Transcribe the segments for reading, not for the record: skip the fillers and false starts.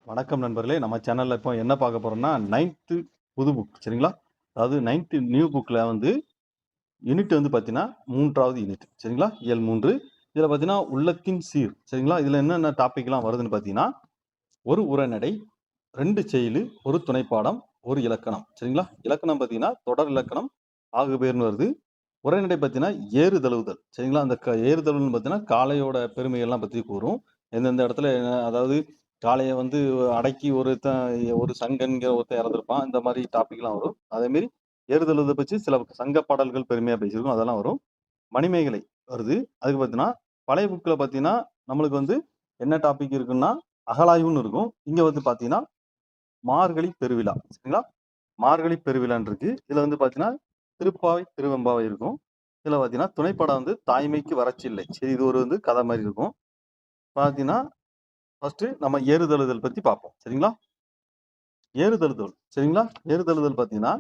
வணக்கம் நண்பர்களே. நம்ம சேனல்ல இப்போ என்ன பார்க்க போறோம்னா, 9த் புது புக் சரிங்களா? அதாவது 9த் நியூ புக்ல யூனிட் பார்த்தீங்கன்னா, 3வது யூனிட் சரிங்களா? இயல் 3. இதில பார்த்தீங்கன்னா, உள்ளத்தின் சீர் சரிங்களா? இதில என்னென்ன டாபிக்லாம் வருதுன்னு பார்த்தீங்கன்னா, ஒரு உரைநடை, 2 செய்யுளு, ஒரு துணைப்பாடம், ஒரு இலக்கணம் சரிங்களா? இலக்கணம் பார்த்தீங்கன்னா, தொடர் இலக்கணம், ஆகுபெயர்ன்னு வருது. உரைநடை பார்த்தீங்கன்னா, ஏறுதழுவுதல் சரிங்களா? அந்த ஏறுதழுவுதல்னு பார்த்தீங்கன்னா, காளையோட பெருமைகள்லாம் பத்தி கூறும். எந்தெந்த இடத்துல அதாவது காளைய அடக்கி ஒரு சங்கன்கிற ஒருத்தன் இறந்திருப்பான். இந்த மாரி டாபிக்லாம் வரும். அதேமாரி ஏறுதழுவுதல் பத்தி சில சங்க பாடல்கள் பெருமையா பேசியிருக்கும். அதெல்லாம் வரும். மணிமேகலை வருது. அதுக்கு பார்த்தீங்கன்னா, பழைய புக்ல பார்த்தீங்கன்னா, நம்மளுக்கு என்ன டாபிக் இருக்குன்னா, அகழாய்வுன்னு இருக்கும். இங்க பார்த்தீங்கன்னா, மார்கழி பெருவிழா சரிங்களா? மார்கழி பெருவிழான்னு இருக்கு. இதுல பார்த்தீங்கன்னா, திருப்பாவை, திருவெம்பாவை இருக்கும். இதுல பார்த்தீங்கன்னா, துணைப்படம் தாய்மைக்கு வறட்சியில்லை. சரி, இது ஒரு கதை மாரி இருக்கும். பார்த்தீங்கன்னா, ஃபர்ஸ்ட் நம்ம ஏறுதழுவுதல் பத்தி பார்ப்போம். சரிங்களா? ஏறுதழுவுதல் சரிங்களா? ஏறுதழுவுதல் பார்த்தீங்கன்னா,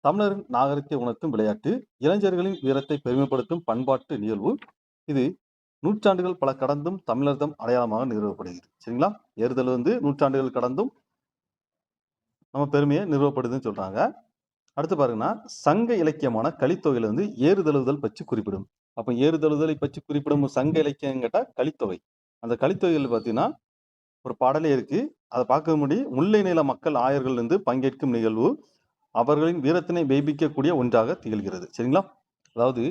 தமிழரின் நாகரிகத்தை உணர்த்தும் விளையாட்டு, இளைஞர்களின் வீரத்தை பெருமைப்படுத்தும் பண்பாட்டு நிகழ்வு. இது நூற்றாண்டுகள் பல கடந்தும் தமிழர்தம் அடையாளமாக நிறுவப்படுகிறது. சரிங்களா? ஏறுதல் நூற்றாண்டுகள் கடந்தும் நம்ம பெருமையை நிறுவப்படுதுன்னு சொல்றாங்க. அடுத்து பாருங்கன்னா, சங்க இலக்கியமான கலித்தொகையில ஏறுதழுவுதல் பற்றி குறிப்பிடும். அப்ப ஏறுதழுவுதலை பற்றி குறிப்பிடும் சங்க இலக்கியம் கேட்டா கலித்தொகை. அந்த கலித்தொகையில் பார்த்தீங்கன்னா, ஒரு பாடலே இருக்கு. அத பார்க்க முல்லை நில மக்கள் ஆயர்கள் பங்கேற்கும் நிகழ்வு அவர்களின் வீரத்தினை மெய்ப்பிக்கக்கூடிய ஒன்றாக திகழ்கிறது. சரிங்களா? அதாவது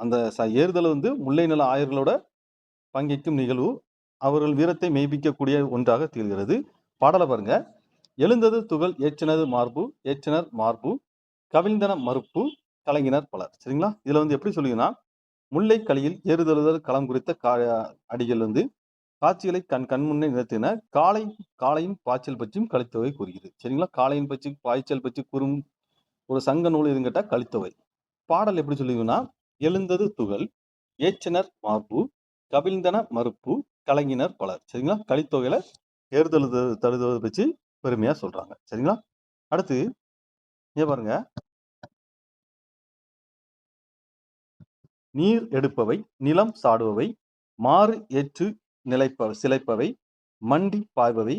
அந்த ஏறுதல் முல்லை நில ஆயர்களோட பங்கேற்கும் நிகழ்வு அவர்கள் வீரத்தை மெய்ப்பிக்கக்கூடிய ஒன்றாக திகழ்கிறது. பாடலை பாருங்க. எழுந்தது துகள் ஏற்றினது மார்பு, ஏற்றினர் மார்பு, கவிழ்ந்தன மறுப்பு, கலைஞனர் பலர். சரிங்களா? இதுல எப்படி சொல்லுங்கன்னா, முல்லை களியில் ஏறுதழுவுதல் களம் குறித்த அடிகள் காட்சிகளை கண் முன்னே நிறுத்தின காளையின் பாய்ச்சல் பற்றியும் கலித்தொகை கூறுகிறது. சரிங்களா? காளையின் பற்றி பாய்ச்சல் பற்றி கூறும் ஒரு சங்க நூல் எதுன்னு கேட்டா கலித்தொகை. பாடல் எப்படி சொல்லுங்கன்னா, எழுந்தது துகள், ஏற்றினர் மார்பு, கவிழ்ந்தன மறுப்பு, கலைஞனர் பலர். சரிங்களா? கலித்தொகையில தழுதுவது பற்றி பெருமையா சொல்றாங்க. சரிங்களா? அடுத்து இங்க பாருங்க. நீர் எடுப்பவை, நிலம் சாடுபவை, மாறு ஏற்று சிலைப்பவை, மண்டி பாய்பவை,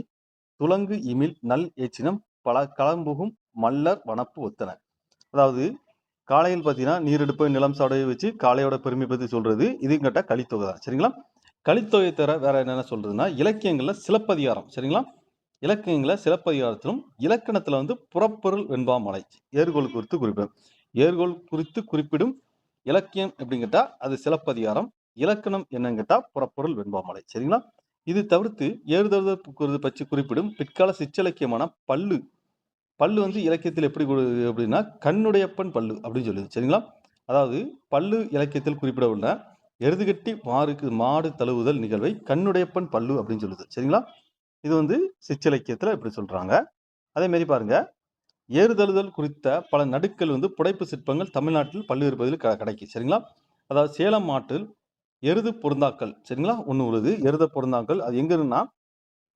துலங்கு இமிழ் நல் ஏற்றினம் பல களம்புகும் மல்லர் வனப்பு ஒத்தன. அதாவது காளையில் பார்த்தீங்கன்னா, நீர் எடுப்பவை, நிலம் சாடுபவை வச்சு காளையோட பெருமை பத்தி சொல்றது. இது கேட்டா கலித்தொகை தான். சரிங்களா? கலித்தொகை தவிர வேற என்னென்ன சொல்றதுன்னா, இலக்கியங்கள்ல சிலப்பதிகாரம். சரிங்களா? இலக்கியங்கள சிலப்பதிகாரத்திலும் இலக்கணத்துல புறப்பொருள் வெண்பாமலை ஏர்கோள் குறித்து குறிப்பிடும். ஏர்கோள் குறித்து குறிப்பிடும் இலக்கியம் எப்படின்னு கேட்டா அது சிலப்பதிகாரம். இலக்கணம் என்னன்னு கேட்டா புறப்பொருள் வெண்பாமலை. சரிங்களா? இது தவிர்த்து ஏறுதழுவுதல் பற்றி குறிப்பிடும் பிற்கால சிற்றிலக்கியமான பல்லு. பல்லு இலக்கியத்தில் எப்படி அப்படின்னா, கண்ணுடையப்பன் பல்லு அப்படின்னு சொல்லுது. சரிங்களா? அதாவது பல்லு இலக்கியத்தில் குறிப்பிடவுள்ள எருதுகட்டி மாடு தழுவுதல் நிகழ்வை கண்ணுடையப்பன் பல்லு அப்படின்னு சொல்லுது. சரிங்களா? இது சிற்றிலக்கியத்துல இப்படி சொல்றாங்க. அதே மாதிரி பாருங்க, ஏறுதழுவுதல் குறித்த பல நடுக்கள் புடைப்பு சிற்பங்கள் தமிழ்நாட்டில் பல்வேறு பகுதியில் கிடைக்கும். சரிங்களா? அதாவது சேலம் மாட்டில் எருது பொருந்தாக்கள் சரிங்களா? ஒண்ணு உள்ளது. எருத பொருந்தாக்கள் அது எங்க இருக்குன்னா,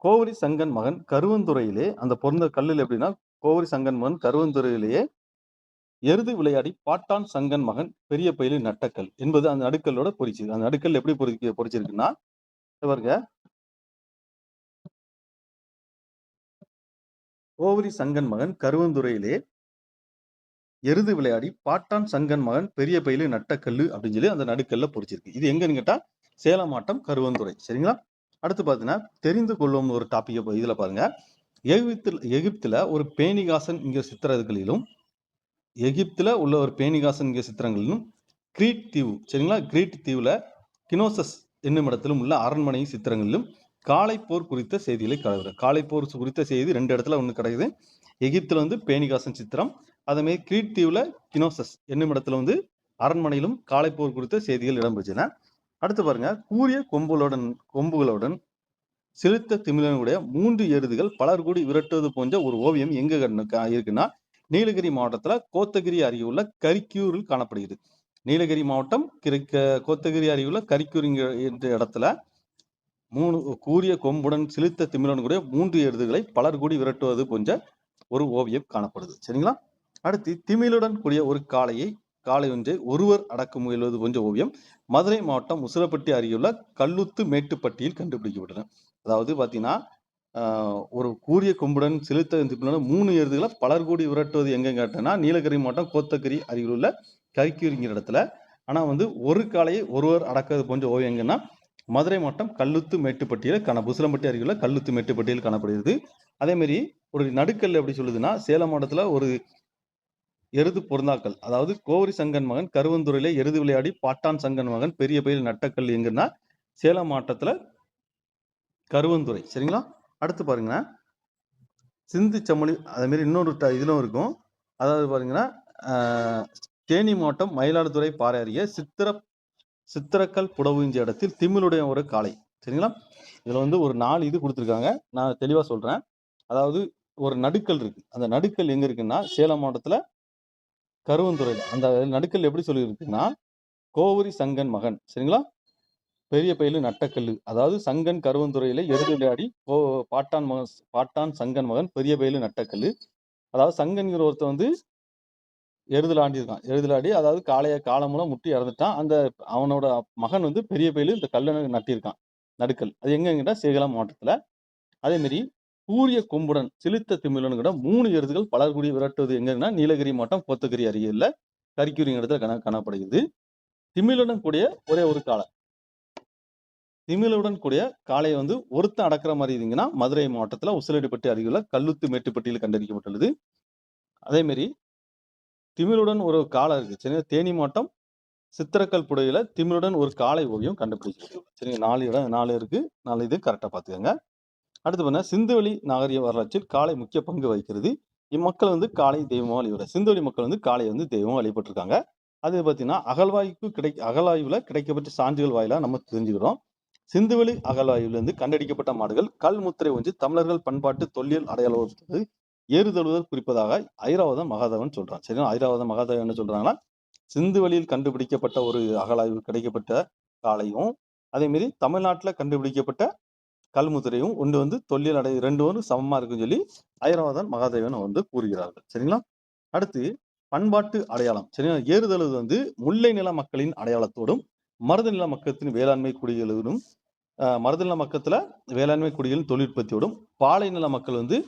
கோவரி சங்கன் மகன் கருவந்துறையிலே அந்த பொருந்த கல்லில் எப்படின்னா, கோவரி சங்கன் மகன் கருவந்துறையிலேயே எருது விளையாடி பாட்டான் சங்கன் மகன் பெரிய பயிலில் நட்டக்கல் என்பது அந்த நடுக்கல்லோட பொறிச்சு. அந்த நடுக்கல் எப்படி பொறிச்சிருக்குன்னா, பாருங்க, கோவரி சங்கன் மகன் கருவந்துறையிலே எருது விளையாடி பாட்டான் சங்கன் மகன் பெரிய பயிலு நட்டக்கல்லு அப்படின்னு சொல்லி அந்த நடுக்கல்ல பொறிச்சிருக்கு. இது எங்கன்னு கேட்டா சேலம் மாவட்டம் கருவந்துறை. சரிங்களா? அடுத்து பாத்தீங்கன்னா, தெரிந்து கொள்ளும் ஒரு டாபிக் இதுல பாருங்க. எகிப்துல ஒரு பேணிகாசன் இங்க சித்திரங்களிலும் எகிப்துல உள்ள ஒரு பேணிகாசன் இங்க சித்திரங்களிலும் கிரீட் தீவு சரிங்களா? கிரீட் தீவுல கினோசஸ் என்னும் இடத்திலும் உள்ள அரண்மனை சித்திரங்களிலும் காளைப்போர் குறித்த செய்திகளை கலவுற. காளைப்போர் குறித்த செய்தி 2 இடத்துல ஒண்ணு கிடைக்குது. எகிப்துல பேணிகாசன் சித்திரம், அதே மாதிரி கிரீட் தீவுல கினோசஸ் என்னும் இடத்துல அரண்மனையிலும் காளைப்போர் குறித்த செய்திகள் இடம்பெற்றன. அடுத்து பாருங்க, கூரிய கொம்புகளுடன் செலுத்த திமிழனுடைய 3 எருதுகள் பலர் கூடி விரட்டுவது போன்ற ஒரு ஓவியம் எங்க இருக்குன்னா, நீலகிரி மாவட்டத்துல கோத்தகிரி அருகே உள்ள கரிக்கூரில் காணப்படுகிறது. நீலகிரி மாவட்டம் கோத்தகிரி அருகே உள்ள கரிக்கூர் என்ற இடத்துல 3 கூரிய கொம்புடன் சிலிர்த்த திமிழன் கூட 3 எருதுகளை பலர் கூடி விரட்டுவது போன்ற ஒரு ஓவியம் காணப்படுது. சரிங்களா? அடுத்து திமிழுடன் கூடிய ஒரு காளையை காளை ஒன்றை ஒருவர் அடக்க முயல்வது போன்ற ஓவியம் மதுரை மாவட்டம் உசிலம்பட்டி அருகேயுள்ள கல்லுத்து மேட்டுப்பட்டியில் கண்டுபிடிக்கப்பட்டது. அதாவது பாத்தீங்கன்னா ஒரு கூரிய கொம்புடன் செலுத்த 3 எருதுகளை பலர் கூடி விரட்டுவது எங்க கேட்டனா நீலகிரி மாவட்டம் கோத்தகிரி அருகில் உள்ள கரிக்கூரிங்கிற இடத்துல. ஆனா வந்து ஒரு காளையை ஒருவர் அடக்கிறது போன்ற ஓவியம் எங்கன்னா மதுரை மாவட்டம் கல்லுத்து மேட்டுப்பட்டியில் உசிலம்பட்டி அருகில் உள்ள கல்லுத்து மேட்டுப்பட்டியில் காணப்படுகிறது. அதே மாதிரி ஒரு நடுக்கல் எப்படி சொல்லுதுன்னா சேலம் மாவட்டத்துல ஒரு எருது பொருந்தாக்கல், அதாவது கோவரி சங்கன் மகன் கருவந்துறையில எருது விளையாடி பாட்டான் சங்கன் மகன் பெரிய பயில் நட்டக்கல் எங்கன்னா சேலம் மாவட்டத்துல கருவந்துறை. சரிங்களா? அடுத்து பாருங்க சிந்து சமொழி அதே மாதிரி இன்னொரு இதுலும் இருக்கும். அதாவது பாருங்கன்னா தேனி மாவட்டம் மயிலாடுதுறை பாறை அருகே சித்திரக்கல் புடவுஞ்ச இடத்தில் திமிழுடைய ஒரு காளை. சரிங்களா? இதுல வந்து ஒரு 4 இது கொடுத்துருக்காங்க. நான் தெளிவா சொல்றேன். அதாவது ஒரு நடுக்கல் இருக்கு. அந்த நடுக்கல் எங்க இருக்குன்னா சேலம் மாவட்டத்துல கருவந்துறையில. அந்த நடுக்கல் எப்படி சொல்லியிருக்குன்னா கோவரி சங்கன் மகன். சரிங்களா? பெரிய பயிலு நட்டக்கல்லு. அதாவது சங்கன் கருவந்துறையில எருது விளையாடி பாட்டான் சங்கன் மகன் பெரிய பயிலு நட்டக்கல்லு. அதாவது சங்கன்கிற ஒருத்தன் வந்து எருதுல ஆண்டியிருக்கான். எருதுல ஆடி அதாவது காலம் மூலம் முட்டி இறந்துட்டான். அந்த அவனோட மகன் வந்து பெரிய பயிலு இந்த கல்லை நட்டியிருக்கான். நடுக்கல். அது எங்கங்கிட்ட சேலம் மாவட்டத்துல. அதே மாதிரி கூரிய கொம்புடன் சிலித்த திமிழன் 3 எருதுகள் பலர் கூடி விரட்டுவது எங்கன்னா நீலகிரி மாவட்டம் கோத்தகிரி அருகில் கரிக்கூரிங்கிற இடத்துல காணப்படுகிறது. திமிழுடன் கூடிய ஒரே ஒரு காளை. திமிழுடன் கூடிய காளையை வந்து ஒருத்தன் அடக்கிற மாதிரி இருந்தீங்கன்னா மதுரை மாவட்டத்துல உசிலடிப்பட்டி அருகில் கல்லுத்து மேட்டுப்பட்டியில் கண்டறியப்பட்டுள்ளது. அதே மாதிரி திமிழுடன் ஒரு காளை இருக்கு. சரி, தேனி மாவட்டம் சித்திரக்கல் புடையில திமிழுடன் ஒரு காளை ஓவியம் கண்டுபிடிச்சிருக்கு. சரிங்க, 4 இருக்கு. 4 இது கரெக்டா பாத்துக்கோங்க. அடுத்து பண்ண சிந்துவெளி நாகரிக வரலாற்றில் காளை முக்கிய பங்கு வகிக்கிறது. இம்மக்கள் வந்து காளை தெய்வமா வழிபடுற சிந்துவெளி மக்கள் வந்து காளை வந்து தெய்வமா வழிபட்டிருக்காங்க. அது பார்த்தீங்கன்னா அகழ்வாய்வுல கிடைக்கப்பட்ட சான்றுகள் வாயிலா நம்ம தெரிஞ்சுக்கிறோம். சிந்துவெளி அகழ்வாய்வுல இருந்து கண்டெடுக்கப்பட்ட மாடுகள் கல் முத்திரை ஒன்று தமிழர்கள் பண்பாட்டு தொல்லியல் அடையாளம் ஏறுதழுவுதல் குறிப்பதாக ஐராவதம் மகாதேவன் சொல்றான். சரிங்களா? ஐராவதம் மகாதேவன் என்ன சொல்றாங்கன்னா சிந்துவெளியில் கண்டுபிடிக்கப்பட்ட ஒரு அகழாய்வு கிடைக்கப்பட்ட காளையும் அதே மாதிரி தமிழ்நாட்டில் கண்டுபிடிக்கப்பட்ட கல்முத்திரையும் ஒன்று வந்து தொல்லியல் அடை 2 வந்து சமமா இருக்குன்னு சொல்லி ஐராவதன் மகாதேவன் வந்து கூறுகிறார்கள். சரிங்களா? அடுத்து பண்பாட்டு அடையாளம். சரிங்களா? ஏறுதழுவது வந்து முல்லை நில மக்களின் அடையாளத்தோடும் மருத நில மக்கத்தின் வேளாண்மை குடிகளோடும் மருத நில மக்கத்துல வேளாண்மை குடிகளின் தொழில்நுட்பத்தோடும் பாலை நில மக்கள் வந்து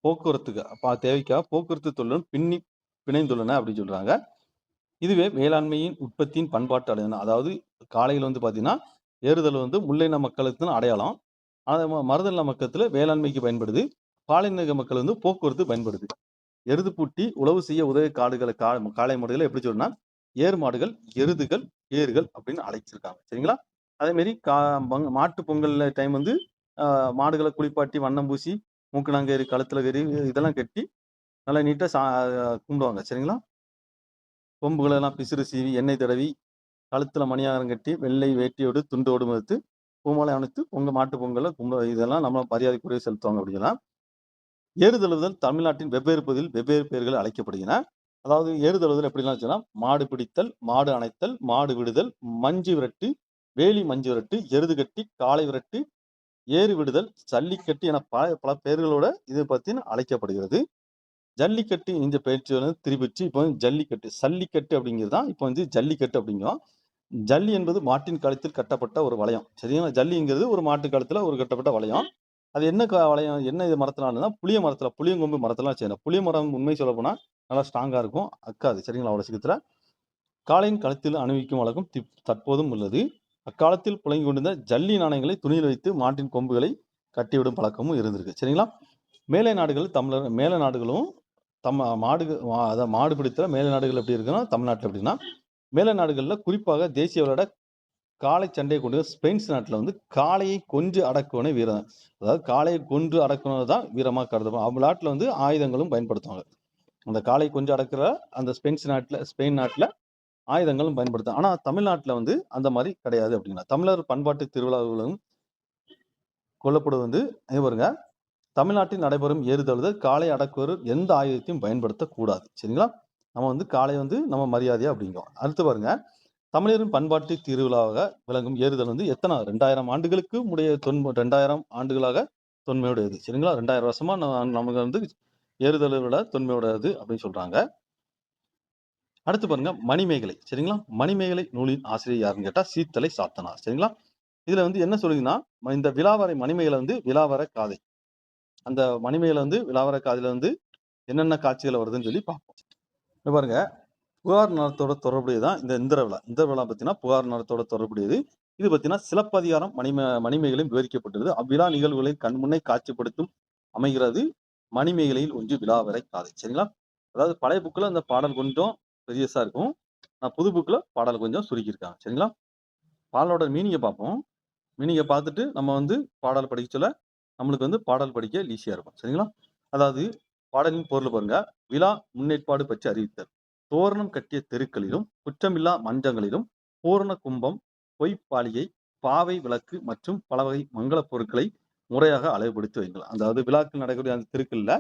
போக்குவரத்துக்கு தேவைக்காக போக்குவரத்து தொழிலும் பிணைந்துள்ளன அப்படின்னு சொல்றாங்க. இதுவே வேளாண்மையின் உற்பத்தியின் பண்பாட்டு அடையாளம். அதாவது காலையில் வந்து பாத்தீங்கன்னா ஏறுதல் வந்து முல்லையின மக்களுக்கு அடையாளம். மருதநில மக்கத்துல வேளாண்மைக்கு பயன்படுது. பாலைநில மக்கள் வந்து போக்குவரத்து பயன்படுது. எருது பூட்டி உழவு செய்ய உதவி காளை மாடுகளை எப்படி சொல்லணும்னா ஏர் மாடுகள், எருதுகள், ஏறுகள் அப்படின்னு அழைச்சிருக்காங்க. சரிங்களா? அதே மாதிரி மாட்டு பொங்கல் டைம் வந்து மாடுகளை குளிப்பாட்டி வண்ணம் பூசி மூக்குநாங்கேரி கழுத்துல கறி இதெல்லாம் கட்டி நல்லா நீட்டா கும்பிடுவாங்க. சரிங்களா? கொம்புகளை எல்லாம் பிசிறு சீவி எண்ணெய் தடவி கழுத்துல மணியாரம் கட்டி வெள்ளை வேட்டியோடு துண்டோடு மறுத்து பூமாலை அணைத்து மாட்டு பொங்கலை இதெல்லாம் நம்ம மரியாதைக்குரிய செலுத்துவாங்க. அப்படின்னா ஏறுதழுவுதல் தமிழ்நாட்டின் வெவ்வேறு பகுதியில் வெவ்வேறு பெயர்கள் அழைக்கப்படுகின்றன. அதாவது ஏறுதழுவுதல் எப்படிலாம் சொன்னா மாடு பிடித்தல், மாடு அணைத்தல், மாடு விடுதல், மஞ்சு விரட்டு, வேலி மஞ்சு விரட்டு, எருது கட்டி, காளை விரட்டு, ஏறு விடுதல், ஜல்லிக்கட்டு என பல பெயர்களோட இது பத்தி அழைக்கப்படுகிறது. ஜல்லிக்கட்டு இந்த பயிற்சி வந்து திருப்பிச்சு இப்போ ஜல்லிக்கட்டு சல்லிக்கட்டு அப்படிங்கிறது தான் இப்போ வந்து ஜல்லிக்கட்டு அப்படிங்கிறோம். ஜல்லி என்பது மாட்டின் கழுத்தில் கட்டப்பட்ட ஒரு வளையம். சரிங்களா? ஜல்லிங்கிறது ஒரு மாட்டு கழுத்துல ஒரு கட்டப்பட்ட வளையம். அது என்ன வளையம் என்ன இது மரத்தினாலனா புளியங்கொம்பு மரத்தெல்லாம் செய்யணும். புளிய மரம் உண்மை சொல்ல போனா நல்லா ஸ்ட்ராங்கா இருக்கும், அக்காது. சரிங்களா? அவ்வளவு சீக்கிரத்துல காளையின் கழுத்தில் அணிவிக்கும் வழக்கம் தற்போதும் உள்ளது. அக்காலத்தில் புழங்கி கொண்டிருந்த ஜல்லி நாணயங்களை துணியில் வைத்து மாட்டின் கொம்புகளை கட்டிவிடும் பழக்கமும் இருந்திருக்கு. சரிங்களா? மேலை நாடுகளும் மாடு பிடித்த மேலை நாடுகள் எப்படி இருக்குன்னா தமிழ்நாட்டில் எப்படின்னா மேலை நாடுகளில் குறிப்பாக தேசிய விளையாட காளை சண்டையை கொண்டு ஸ்பெயின் நாட்டில் வந்து காளையை கொன்று அடக்குவனை வீரம். அதாவது காளையை கொன்று அடக்குவது தான் வீரமாக கருதப்படும். அவங்க நாட்டில் வந்து ஆயுதங்களும் பயன்படுத்துவாங்க. அந்த காளை கொன்று அடக்குற அந்த ஸ்பெயின் நாட்டில் ஆயுதங்களும் பயன்படுத்தும். ஆனா தமிழ்நாட்டில் வந்து அந்த மாதிரி கிடையாது. அப்படின்னா தமிழர் பண்பாட்டு திருவிழாக்களும் கொல்லப்படுவது வந்து பாருங்க தமிழ்நாட்டில் நடைபெறும் ஏறுதழுவுதல் காளை அடக்குவர் எந்த ஆயுதத்தையும் பயன்படுத்தக்கூடாது. சரிங்களா? நம்ம வந்து காளை வந்து நம்ம மரியாதையா அப்படிங்கிறோம். அடுத்து பாருங்க தமிழரின் பண்பாட்டு திருவிழாவாக விளங்கும் ஏறுதல் வந்து எத்தனை 2000 ஆண்டுகளுக்கு 2000 ஆண்டுகளாக தொன்மையுடையது. சரிங்களா? 2000 வருஷமா நமக்கு வந்து ஏறுதல் விட தொன்மையுடையது அப்படின்னு சொல்றாங்க. அடுத்து பாருங்க மணிமேகலை. சரிங்களா? மணிமேகலை நூலின் ஆசிரியர் யாருன்னு கேட்டா சீத்தலை சாத்தனார். சரிங்களா? இதுல வந்து என்ன சொல்லுதுன்னா, இந்த விலாவரை மணிமேகலை வந்து விலாவர காதை. அந்த மணிமேகலை வந்து விலாவர காதையில வந்து என்னென்ன காட்சிகள் வருதுன்னு சொல்லி பார்ப்போம். இங்க பாருங்க, புகார் நலத்தோட தொடர்புடையதான் இந்த இந்திர விழா. இந்திர விழா பார்த்தீங்கன்னா புகார் நலத்தோட தொடர்புடையது. இது பார்த்தீங்கன்னா சிலப்பதிகாரம் மணிமேகலையும் விவரிக்கப்பட்டுள்ளது. அவ்விழா நிகழ்வுகளை கண்முன்னே காட்சிப்படுத்தும் அமைகிறது மணிமேகலையில் ஒன்று விலாவரை காதை. சரிங்களா? அதாவது பழைய புக்ல அந்த பாடல் கொஞ்சம் பெரியசா இருக்கும். புது புக்ல பாடல் கொஞ்சம் சுருக்கியிருக்காங்க. சரிங்களா? பாடலோட மீனிங்க பார்ப்போம். மீனிங்க பார்த்துட்டு நம்ம வந்து பாடல் படிக்க சொல்ல நம்மளுக்கு வந்து பாடல் படிக்க ஈஸியா இருக்கும். சரிங்களா? அதாவது பாடலின் பொருள் பாருங்க. விழா முன்னேற்பாடு பற்றி அறிவித்தல். தோரணம் கட்டிய தெருக்களிலும் குற்றமில்லா மன்றங்களிலும் பூரண கும்பம், பொய்ப்பாலிகை, பாவை விளக்கு மற்றும் பல வகை மங்கள பொருட்களை முறையாக அளவுபடுத்தி வைங்கள். அதாவது விழாக்கள் நடக்கக்கூடிய அந்த தெருக்கள்ல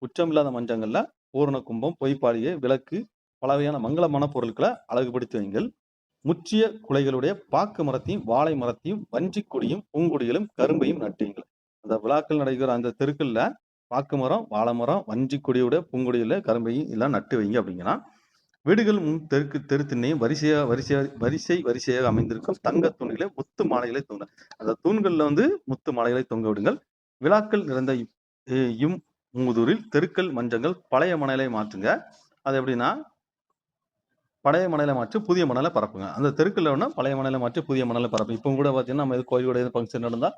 குற்றமில்லாத மன்றங்கள்ல பூரண கும்பம், பொய்ப்பாலிகை, விளக்கு, பல வகையான மங்களமான பொருட்களை அழகுபடுத்தி வைங்கள். முற்றிய குலைகளுடைய பாக்கு மரத்தையும் வாழை மரத்தையும் வஞ்சிக் கொடியும் பூங்கொடிகளும் கரும்பையும் நட்டுவீங்கள். அந்த விழாக்கள் நடைபெற அந்த தெருக்கள்ல பாக்கு மரம், வாழை மரம், வஞ்சிக் கொடியோட பூங்கொடியில கரும்பையும் எல்லாம் நட்டு வைங்க அப்படிங்கன்னா வீடுகள் முன் தெரு திண்ணையும் வரிசையாக அமைந்திருக்கும் தங்க தூண்களை முத்து மாலைகளை தொங்க. அந்த தூண்கள்ல வந்து முத்து மாலைகளை தொங்க விடுங்கள். விழாக்கள் நிறைந்த மூதூரில் தெருக்கள் மன்றங்கள் பழைய மணலை மாற்றுங்க. அது எப்படின்னா பழைய மணலை மாற்றி புதிய மணலை பரப்புங்க. அந்த தெருக்கள்ல வேணா பழைய மணலை மாற்றி புதிய மணலை பரப்பு. இப்போ கூட பார்த்தீங்கன்னா நம்ம கோயிலோட ஃபங்க்ஷன் நடந்தா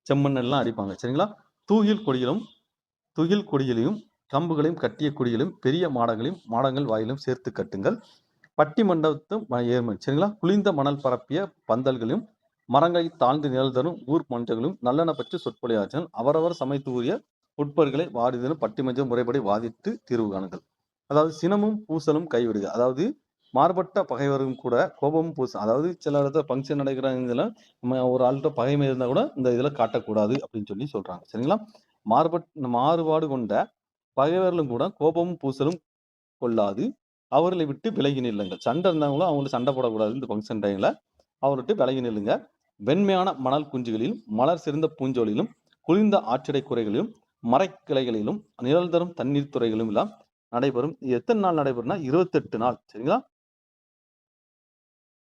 செம்மண் எல்லாம் அடிப்பாங்க. சரிங்களா? தூகில் கொடிகளையும் கம்புகளையும் கட்டிய கொடிகளையும் பெரிய மாடங்கள் வாயிலும் சேர்த்து கட்டுங்கள். பட்டி மண்டபத்தும் ஏர்மன். சரிங்களா? குளிர்ந்த மணல் பரப்பிய பந்தல்களையும் மரங்களை தாழ்ந்து நிழல் தரும் ஊர் மன்றங்களும் நல்லெண்ண பற்றி சொற்பொழியாற்றல். அவரவர் சமைத்து உரிய உட்பர்களை வாரிதலும் பட்டிமன்றம் முறைப்படி வாதிட்டு தீர்வு காணுங்கள். அதாவது சினமும் பூசலும் கைவிடுக. அதாவது மாறுபட்ட பகைவரும் கூட கோபமும் பூசம். அதாவது சில இடத்துல ஃபங்க்ஷன் நடக்கிற இதுல நம்ம ஒரு ஆள்கிட்ட பகைமை இருந்தா கூட இந்த இதுல காட்டக்கூடாது அப்படின்னு சொல்லி சொல்றாங்க. சரிங்களா? மாறுபாடு கொண்ட பகைவர்களும் கூட கோபமும் பூசலும் கொள்ளாது அவர்களை விட்டு விலகி நில்லுங்கள். சண்டை இருந்தாங்களும் அவங்களுக்கு சண்டை போடக்கூடாது. இந்த ஃபங்க்ஷன் டைம்ல அவர்கிட்ட விலகி நில்லுங்க. வெண்மையான மணல் குஞ்சுகளிலும் மலர் சிறந்த பூஞ்சோலிலும் குளிர்ந்த ஆற்றிடை குறைகளிலும் மரக்கிளைகளிலும் நிழல் தரும் தண்ணீர் துறைகளும் எல்லாம் நடைபெறும். எத்தனை நாள் நடைபெறும்னா 28 நாள். சரிங்களா?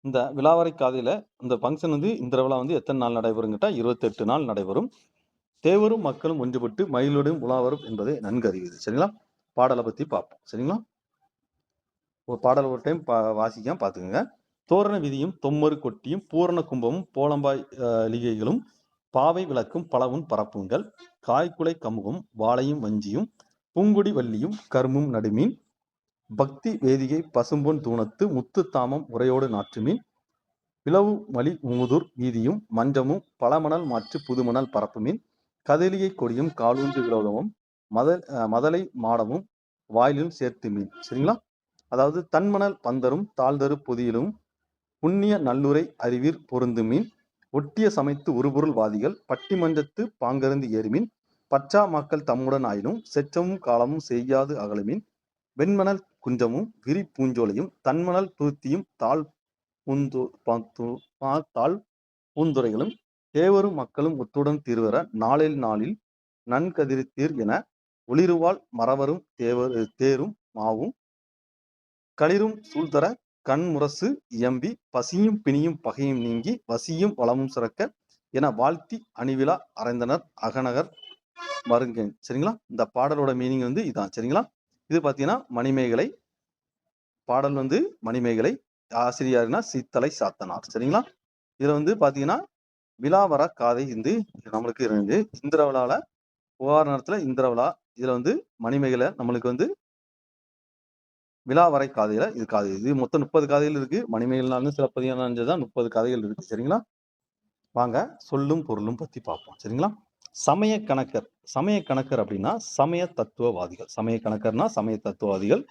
இந்த விழாவரை காதையில இந்த ஃபங்க்ஷன் வந்து இந்த விழா வந்து எத்தனை நாள் நடைபெறுங்கிட்டா 28 நாள் நடைபெறும். தேவரும் மக்களும் ஒன்றுபட்டு மயிலோடும் உலாவரும் என்பதை நன்கு அறிவுது. சரிங்களா? பாடலை பத்தி பார்ப்போம். சரிங்களா? ஒரு பாடல் ஒரு டைம் வாசிக்க பார்த்துக்கோங்க. தோரண விதியும் தொம்மறு கொட்டியும் பூரண கும்பமும் போலம்பாய் லிகைகளும் பாவை விளக்கும் பலவும் பரப்புங்கள். காய்குலை கமுகும் வாழையும் வஞ்சியும் பூங்குடி வள்ளியும் கரும்பும் நடுமீன் பக்தி வேதிகை பசும்பொன் தூணத்து முத்து தாமம் உரையோடு நாற்றுமீன் பிளவு மலி மூதூர் வீதியும் மஞ்சமும் பழமணல் மாற்று புதுமணல் பரப்புமீன் கதலியை கொடியும் காலூன்று விரோதமும் மதலை மாடமும் வாயிலும் சேர்த்து மீன். சரிங்களா? அதாவது தன்மணல் பந்தரும் தாழ்தரு பொதியிலும் புண்ணிய நல்லுரை அறிவீர் பொருந்து மீன் ஒட்டிய சமைத்து உருபொருள் வாதிகள் பட்டிமன்றத்து பாங்கருந்து ஏறுமீன் பற்றா மாக்கள் தம்முடன் ஆயினும் செற்றமும் காலமும் செய்யாது அகலுமீன் வெண்மணல் குஞ்சமும் விரி பூஞ்சோலையும் தன்மணல் துருத்தியும் தாழ் பூந்துரைகளும் தேவரும் மக்களும் ஒத்துடன் தீர்வர நாளில் நன்கதிர்த்தீர் என ஒளிருவாள் மறவரும் தேரும் மாவும் களிரும் சூழ்தர கண்முரசு இயம்பி பசியும் பிணியும் பகையும் நீங்கி வசியும் வளமும் சிறக்க என வாழ்த்தி அணிவிழா அறைந்தனர் அகநகர் மருங்கன். சரிங்களா? இந்த பாடலோட மீனிங் வந்து இதான். சரிங்களா? இது பார்த்தீங்கன்னா மணிமேகலை பாடல் வந்து மணிமேகலை ஆசிரியர்னா சீத்தலை சாத்தனார். சரிங்களா? இதுல வந்து பாத்தீங்கன்னா விழாவர காதை வந்து நம்மளுக்கு இருந்து இந்திர விழால புகார் நேரத்துல இந்திர விழா இதுல வந்து மணிமேகலை நம்மளுக்கு வந்து விழாவரை காதையில இது காதை இது மொத்தம் 30 காதைகள் இருக்கு. மணிமேகலை சிலப்பதிகாரம் தான் 30 காதைகள் இருக்கு. சரிங்களா? வாங்க சொல்லும் பொருளும் பத்தி பார்ப்போம். சரிங்களா? சமய கணக்கர் அப்படின்னா சமய தத்துவவாதிகள். சமய கணக்கர்னா சமய தத்துவவாதிகள்.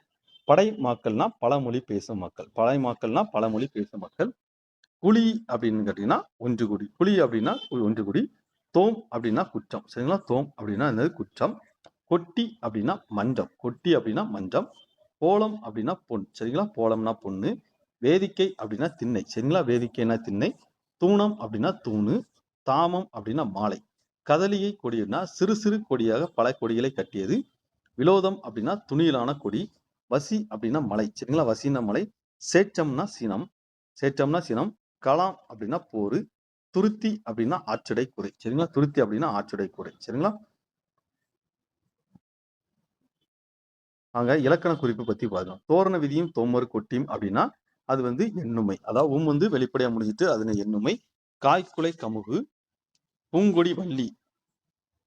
படை மாக்கள்னா பல மொழி பேசும் மக்கள். குழி அப்படின்னு கேட்டீங்கன்னா ஒன்று குடி. குழி அப்படின்னா ஒன்று குடி. தோம் அப்படின்னா குற்றம். சரிங்களா? தோம் அப்படின்னா என்னது? குற்றம். கொட்டி அப்படின்னா மஞ்சம். கோலம் அப்படின்னா பொன். சரிங்களா? கோலம்னா பொண்ணு. வேதிக்கை அப்படின்னா திண்ணை. சரிங்களா? வேதிக்கைனா திண்ணை. தூணம் அப்படின்னா தூணு. தாமம் அப்படின்னா மாலை. கதலியை கொடினா சிறு சிறு கொடியாக பல கொடிகளை கட்டியது. விலோதம் அப்படின்னா துணியிலான கொடி. வசி அப்படின்னா மலை, சரிங்களா? வசின்னா மலை. சேற்றம்னா சினம், சேற்றம்னா சினம். கலாம் அப்படின்னா போரு. துருத்தி அப்படின்னா ஆற்றுடை குறை, சரிங்களா? துருத்தி அப்படின்னா ஆற்றுடை குறை, சரிங்களா? அங்க இலக்கண குறிப்பு பத்தி பார்க்கலாம். தோரண விதியும் தோமரு கொட்டியும் அப்படின்னா அது வந்து எண்ணுமை. அதாவது வந்து வெளிப்படையா முடிஞ்சிட்டு அது எண்ணுமை. காய்குலை கமுகு, பூங்கொடி வள்ளி,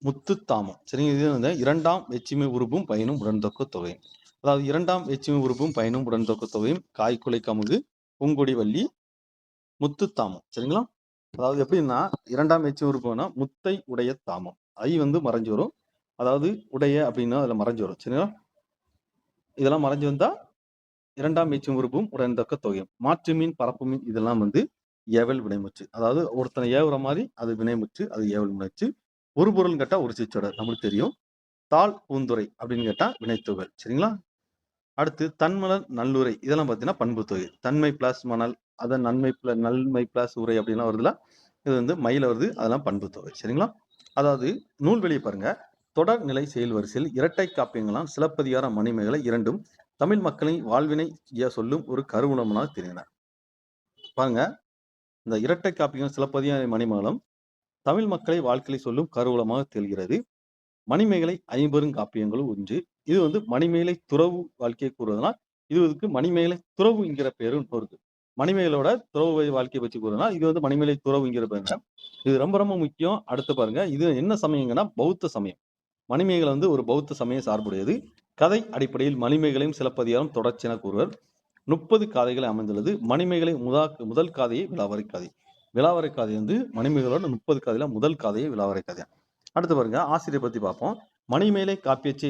முத்துத்தாமம், சரிங்க. இது வந்து இரண்டாம் வெச்சுமை உருபும் பயனும் உடன்தொக்க தொகையும். அதாவது இரண்டாம் வெச்சுமை உருபும் பயனும் உடன்தொக்க தொகையும் காய்குலை கமுகு, பூங்கொடி வள்ளி, முத்துத்தாமம், சரிங்களா? அதாவது எப்படின்னா இரண்டாம் வெச்சுமை உருபுனா முத்தை உடைய தாமம். ஐ வந்து மறைஞ்சு வரும். அதாவது உடைய அப்படின்னா அதுல மறைஞ்சு வரும், சரிங்களா? இதெல்லாம் மறைஞ்சு வந்தா இரண்டாம் மீச்சும் உறுப்பும் உடன்தக்க தொகையும். மாற்று மீன், பரப்பு மீன் இதெல்லாம் வந்து ஏவல் வினைமுற்று. அதாவது ஒருத்தனை ஏவுற மாதிரி அது வினைமுற்று, அது ஏவல் வினைமுற்று. ஒரு பொருள் கேட்டா ஒரு சிற்றொடர் நம்மளுக்கு தெரியும். தாள் பூந்துரை அப்படின்னு கேட்டா வினைத்தொகை, சரிங்களா? அடுத்து தன்மலர் நல்லுரை இதெல்லாம் பார்த்தீங்கன்னா பண்பு தொகை. தன்மை பிளஸ் மணல், அதான் நன்மை பிளஸ் உரை அப்படின்லாம் வருதுல, இது வந்து மயில வருது, அதெல்லாம் பண்பு தொகை, சரிங்களா? அதாவது நூல்வெளியை பாருங்க. தொடர் நிலை செயல் வரிசையில் இரட்டை காப்பியங்களாம் சிலப்பதிகாரம் மணிமேகலை இரண்டும் தமிழ் மக்களின் வாழ்வினை சொல்லும் ஒரு கருவூலமாக தெரிந்தன. பாருங்க, இந்த இரட்டை காப்பியம் சிலப்பதிகார மணிமேகலம் தமிழ் மக்களை வாழ்க்கையை சொல்லும் கருவூலமாக தெரிகிறது. மணிமேகலை ஐம்பெரும் காப்பியங்களும் ஒன்று. இது வந்து மணிமேகலை துறவு வாழ்க்கையை கூறுவதனால் இதுக்கு மணிமேகலை துறவு என்கிற பேரும் இருக்கு. மணிமேகலோட துறவு வாழ்க்கையை பற்றி கூறுவதனா இது வந்து மணிமேகலை துறவுங்கிற பேருங்க. இது ரொம்ப ரொம்ப முக்கியம். அடுத்து பாருங்க, இது என்ன சமயங்கன்னா பௌத்த சமயம். மணிமேகலை வந்து ஒரு பௌத்த சமய சார்புடையது. கதை அடிப்படையில் மணிமேகலையும் சிலப்பதிகாரம் தொடர்ச்சி என கூறுவர். 30 காதைகளை அமைந்துள்ளது. மணிமேகலை முதல் காதையை விலாவரை காதை. விலாவரை காதை வந்து மணிமேகலோட 30 காதையில முதல் காதையை விலாவரை காதை. அடுத்து பாருங்க, ஆசிரியர் பத்தி பார்ப்போம். மணிமேலை காப்பியத்தை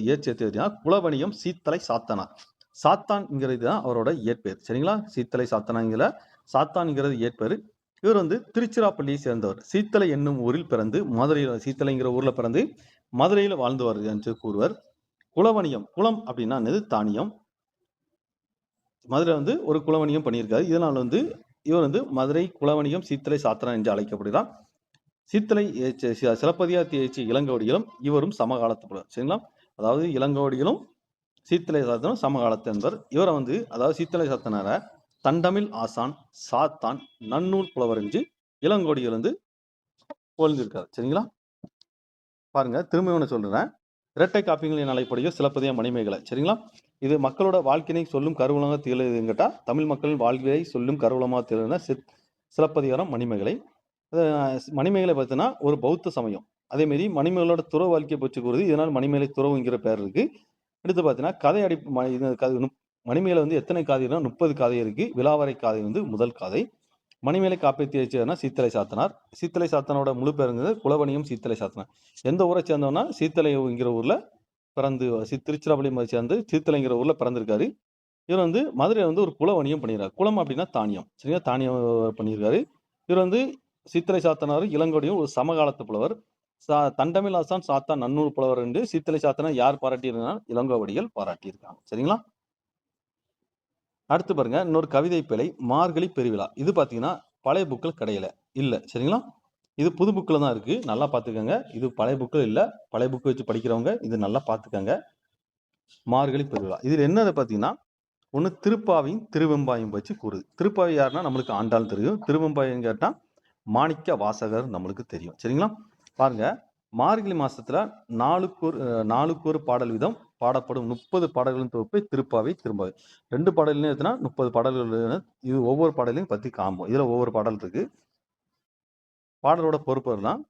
இயற்றியதுனா குலவணியம் சீத்தலை சாத்தனார். சாத்தான்ங்கிறது தான் அவரோட இயற்பெயர், சரிங்களா? சீத்தலை சாத்தனாங்கிற சாத்தான்ங்கிறது இயற்பெயர். இவர் வந்து திருச்சிராப்பள்ளியை சேர்ந்தவர். சீத்தலை என்னும் ஊரில் பிறந்து மதுரையில் சீத்தலைங்கிற ஊர்ல பிறந்து மதுரையில வாழ்ந்து என்று கூறுவர். குலவணியம், குலம் அப்படின்னா என்னது? தானியம். மதுரை வந்து ஒரு குலவணியம் பண்ணியிருக்காரு. இதனால் வந்து இவர் வந்து மதுரை குலவணியம் சீத்தலை சாத்தனார் என்று அழைக்கப்படுகிறார். சீத்தலை சிலப்பதிகாரத்தை இயற்றிய இளங்கோவடிகளும் இவரும் சமகாலத்து, சரிங்களா? அதாவது இளங்கோவடிகளும் சீத்தலை சாத்தனும் சமகாலத்து என்பர். இவரை வந்து அதாவது சீத்தலை சாத்தனார தண்டமிழ் ஆசான், சாத்தான், நன்னூல் புலவர் என்று இளங்கோடிகள் வந்து புகழ்ந்திருக்காரு, சரிங்களா? பாருங்க, திரும்ப ஒன்று சொல்றேன். இரட்டை காப்பியங்களின் அழைப்படையோ சிலப்பதிகாரம் மணிமேகலை, சரிங்களா? இது மக்களோட வாழ்க்கையை சொல்லும் கருவூலமாக திகழ்கிறதுன்னு கேட்டா தமிழ் மக்களின் வாழ்க்கையை சொல்லும் கருவூலமாக திகழ்கிற சிலப்பதிகாரம் மணிமேகலை. மணிமேகலை பார்த்தீங்கன்னா ஒரு பௌத்த சமயம். அதே மாதிரி மணிமேகலோட துறவு வாழ்க்கையை பற்றி கூறுது. இதனால் மணிமேகலை துறவுங்கிற பேர் இருக்கு. அடுத்து பார்த்தீங்கன்னா கதை மணிமேகலை வந்து எத்தனை காதைனா 30 காதை இருக்கு. விலாவரை காதை வந்து முதல் காதை. மணிமேலை காப்பியத்தை இயற்றியதுனா சீத்தலை சாத்தனார். சீத்தலை சாத்தனோட முழு பேருங்கிறது குலவணியம் சீத்தலை சாத்தனார். எந்த ஊரை சேர்ந்தவனா சீத்தலைங்கிற ஊர்ல பிறந்து திருச்சிராப்பள்ளி சேர்ந்து சீத்தலைங்கிற ஊர்ல பிறந்திருக்காரு. இவர் வந்து மதுரையில் வந்து ஒரு குலவணியம் பண்ணிடுறாரு. குலம் அப்படின்னா தானியம், சரியா? தானியம் பண்ணியிருக்காரு. இவர் வந்து சீத்தலை சாத்தனார் இளங்கோடியும் ஒரு சமகாலத்து புலவர். தண்டமிழ் ஆசான், சாத்தான், நன்னூல் புலவர் என்று சீத்தலை சாத்தனார் யார் பாராட்டியிருந்தால் இளங்கோவடிகள் பாராட்டியிருக்காங்க, சரிங்களா? அடுத்து பாருங்க, இன்னொரு கவிதை பிழை மார்கழி பெருவிழா. இது பாத்தீங்கன்னா பழைய புக்கில் கிடையல இல்ல, சரிங்களா? இது புது புக்கில் தான் இருக்கு, நல்லா பார்த்துக்கோங்க. இது பழைய புக்கில் இல்ல, பழைய புக்கு வச்சு படிக்கிறவங்க இது நல்லா பார்த்துக்கோங்க. மார்கழி பெருவிழா இதுல என்னது பார்த்தீங்கன்னா ஒன்று திருப்பாவையும் திருவெம்பாயும் வச்சு கூறுது. திருப்பாவை யாருன்னா நம்மளுக்கு ஆண்டாள் தெரியும். திருவெம்பாயம் கேட்டால் மாணிக்க வாசகர் நம்மளுக்கு தெரியும், சரிங்களா? பாருங்க, மார்கழி மாசத்துல நாளுக்கு ஒரு பாடல் வீதம் பாடப்படும் 30 பாடல்களின் தொகுப்பை திருப்பாவை திரும்பாவை. 2 பாடல்லையும் எத்தனா 30 பாடல்கள். இது ஒவ்வொரு பாடலையும் பத்தி காம்போம். இதுல ஒவ்வொரு பாடல் இருக்கு. பாடலோட பொறுப்பெல்லாம்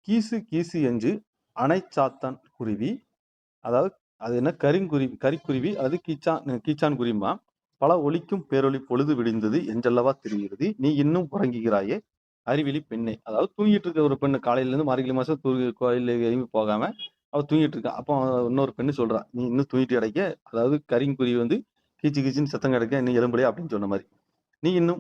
கீசு கீசு என்று அணைச்சாத்தான் குருவி, அதாவது அது என்ன கரிக்குருவி அது கீச்சான் குருவிமா. பல ஒலிக்கும் பேரொலி பொழுது விடிந்தது என்றல்லவா தெரிகிறது, நீ இன்னும் உறங்குகிறாயே அறிவிலி பெண்ணே. அதாவது தூங்கிட்டு இருக்க ஒரு பெண்ணு காலையில இருந்து மார்கழி மாசம் கோயில எழுப்பி போகாம அவ தூங்கிட்டு இருக்கா. அப்போ இன்னொரு பெண்ணு சொல்றா, நீ இன்னும் தூங்கிட்டு கிடைக்க, அதாவது கரிங்குருவி வந்து கீச்சு கீச்சுன்னு சத்தம் கிடைக்க இன்னும் எலும்புலையா அப்படின்னு சொன்ன மாதிரி, நீ இன்னும்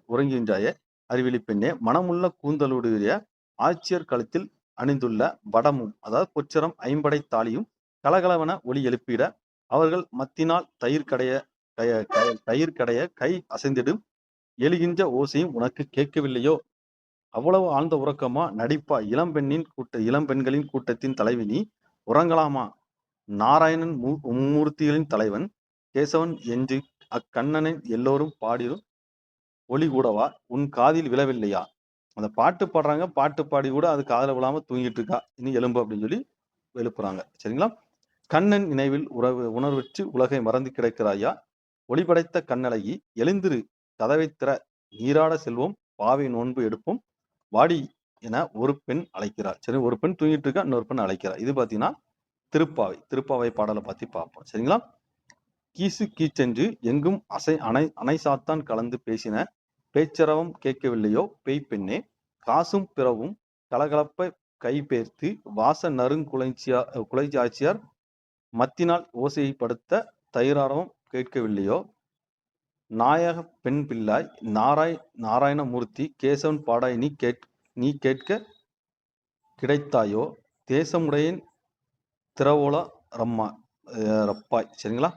உறங்குகின்றாயே அறிவிலி பெண்ணே, மனமுள்ள கூந்தலுடைய ஆட்சியர் கழுத்தில் அணிந்துள்ள வடமும், அதாவது பொச்சரம் ஐம்படை தாலியும் கலகலவன ஒளி எழுப்பிட அவர்கள் மத்தினால் தயிர் கடைய கை அசைந்திடும் எழுகின்ற ஓசையும் உனக்கு கேட்கவில்லையோ? அவ்வளவு ஆழ்ந்த உறக்கமா நடிப்பா இளம்பெண்களின் கூட்டத்தின் தலைவி நீ உறங்கலாமா? நாராயணன் மும்மூர்த்திகளின் தலைவன் கேசவன் என்று அக்கண்ணனை எல்லோரும் பாடிடும் ஒளி கூடவா உன் காதில் விழவில்லையா? அந்த பாட்டு பாடுறாங்க, பாட்டு பாடி கூட அது காதுல விழாம தூங்கிட்டு இருக்கா, இனி எலும்பு அப்படின்னு சொல்லி எழுப்புறாங்க. சரிங்களா? கண்ணன் நினைவில் உணர்வற்று உலகை மறந்து கிடக்கிறாயா? ஒளி படைத்த கண்ணழகி எழுந்திரு, கதவை திற, நீராட செல்வோம், பாவை நோன்பு எடுப்போம், வாடி என ஒரு பெண் அழைக்கிறார். சரி, ஒரு பெண் தூங்கிட்டு இருக்கா, இன்னொரு பெண் அழைக்கிறார். இது பாத்தீங்கன்னா திருப்பாவை பாடலை பத்தி பார்ப்போம். சரிங்களா? கீசு கீச்சென்று எங்கும் அணை சாத்தான் கலந்து பேசின பேச்சரவம் கேட்கவில்லையோ பேய் பெண்ணே, காசும் பிறவும் கலகலப்ப கைபேர்த்து வாச குலைச்சாச்சியார் மத்தினால் ஓசையை படுத்த தயிராரவம் கேட்கவில்லையோ, நாயக பெண் பிள்ளாய் நாராயணமூர்த்தி கேசவன் பாடாய் நீ கேட்க கிடைத்தாயோ, தேசமுடையன் திரவோல ரப்பாய். சரிங்களா?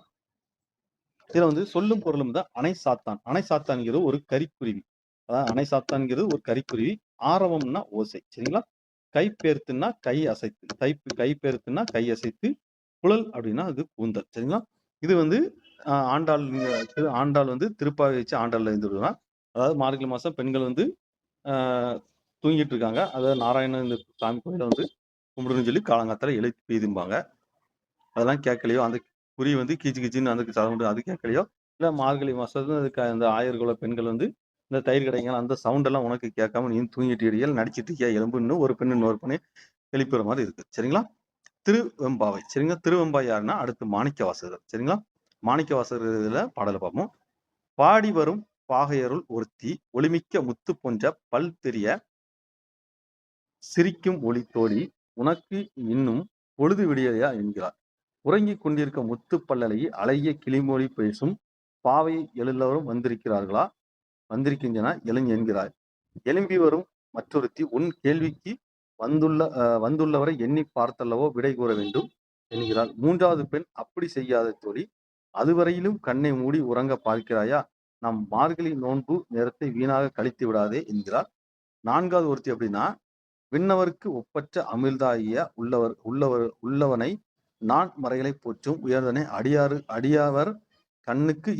இதுல வந்து சொல்லும் பொருளும் தான் அணை சாத்தான்ங்கிறது ஒரு கரிக்குருவி. அதாவது அணை சாத்தான்ங்கிறது ஒரு கரிக்குருவி. ஆரவம்னா ஓசை. சரிங்களா? கைப்பேர்த்துன்னா கை அசைத்து, கைப்பேர்த்துன்னா கை அசைத்து, குழல் அப்படின்னா அது கூந்தல். சரிங்களா? இது வந்து ஆண்டாள் வந்து திருப்பாவை வச்சு ஆண்டாள்ல இருந்துடுவா. அதாவது மார்கழி மாசம் பெண்கள் வந்து தூங்கிட்டு இருக்காங்க. அதாவது நாராயணன் இந்த சாமி கோயில வந்து கும்பிடுன்னு சொல்லி காலங்காத்தால எழுப்பி எய்தும்பாங்க. அதெல்லாம் கேட்கலையோ, அந்த குருவி வந்து கீச்சு கீச்சுன்னு அந்த சவுண்டு அது கேட்கலையோ, இல்லை மார்கழி மாசத்துல அதுக்கு அந்த ஆயர்குல பெண்கள் வந்து இந்த தயிர் கடைங்க அந்த சவுண்ட் எல்லாம் உனக்கு கேட்காம நீ தூங்கிட்டு இடியல் நடிச்சிட்டு இருக்கியா எலும்புன்னு ஒரு பெண்ணு இன்னொரு பெண்ணை எழுப்புற மாதிரி இருக்கு. சரிங்களா? திருவெம்பாவை. சரிங்களா? திருவெம்பாவை யாருன்னா அடுத்து மாணிக்க வாசகர். சரிங்களா? மாணிக்க வாசகர் இதுல பாடலை பார்ப்போம். பாடி வரும் பாகையருள் ஒருத்தி ஒளிமிக்க முத்து போன்ற பல் தெரிய சிரிக்கும் ஒளி தோழி உனக்கு இன்னும் பொழுது விடியலையா என்கிறார். உறங்கிக் கொண்டிருக்க முத்து பல்லலையை அழகிய கிளிமொழி பேசும் பாவை எல்லோரும் வந்திருக்கின்றன எழுஞ் என்கிறார். எழும்பி வரும் மற்றொருத்தி உன் கேள்விக்கு வந்துள்ளவரை எண்ணி பார்த்தல்லவோ விடை கூற வேண்டும் என்கிறாள். மூன்றாவது பெண் அப்படி செய்யாத தோழி, அதுவரையிலும் கண்ணை மூடி உறங்க பார்க்கிறாயா? நம் மார்கழி நோன்பு நேரத்தை வீணாக கழித்து விடாதே என்கிறார். நான்காவது ஒருத்தி அப்படின்னா, விண்ணவருக்கு ஒப்பற்ற அமிழ்தாகிய உள்ளவனை நான் மறைகளை போற்றும் உயர்ந்தனை அடியாவர் கண்ணுக்கு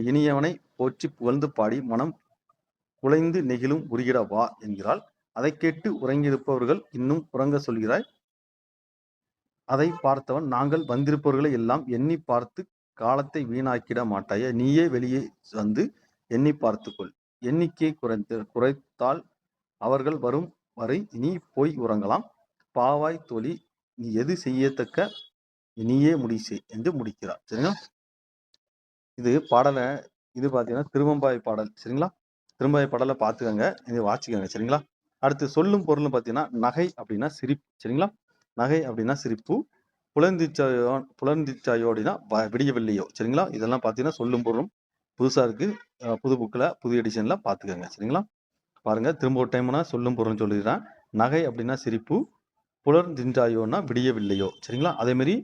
இனியவனை போற்றி புகழ்ந்து பாடி மனம் குலைந்து நெகிழும் உருகிட வா என்கிறாள். அதை கேட்டு உறங்கியிருப்பவர்கள் இன்னும் உறங்க சொல்கிறாய். அதை பார்த்தவன் நாங்கள் வந்திருப்பவர்களை எல்லாம் எண்ணி பார்த்து காலத்தை வீணாக்கிட மாட்டாய, நீயே வெளியே வந்து எண்ணி பார்த்துக்கொள். எண்ணிக்கை குறைத்தால் அவர்கள் வரும் வரை நீ போய் உறங்கலாம். பாவாய் தோழி, நீ எது செய்யத்தக்க நீயே செய் என்று முடிக்கிறார். சரிங்களா? இது பாடலை இது பார்த்தீங்கன்னா திருவெம்பாவை பாடல். சரிங்களா? திருவெம்பாவை பாடலை பார்த்துக்கோங்க, இது வாசிக்கோங்க. சரிங்களா? அடுத்து சொல்லும் பொருள்னு பார்த்தீங்கன்னா நகை அப்படின்னா சிரிப்பு. சரிங்களா? நகை அப்படின்னா சிரிப்பு. புலர்ந்திச்சாயோ அப்படின்னா விடியவில்லையோ. சரிங்களா? இதெல்லாம் பார்த்தீங்கன்னா சொல்லும் பொருளும் புதுசா இருக்கு. புது புக்கில் புது எடிஷன்ல பார்த்துக்கோங்க. சரிங்களா? பாருங்க, திரும்ப ஒரு டைம்னா சொல்லும் பொருள்னு சொல்லிடுறேன். நகை அப்படின்னா சிரிப்பு, புலர்ந்தின்றாயோன்னா விடியவில்லையோ. சரிங்களா? அதே மாதிரி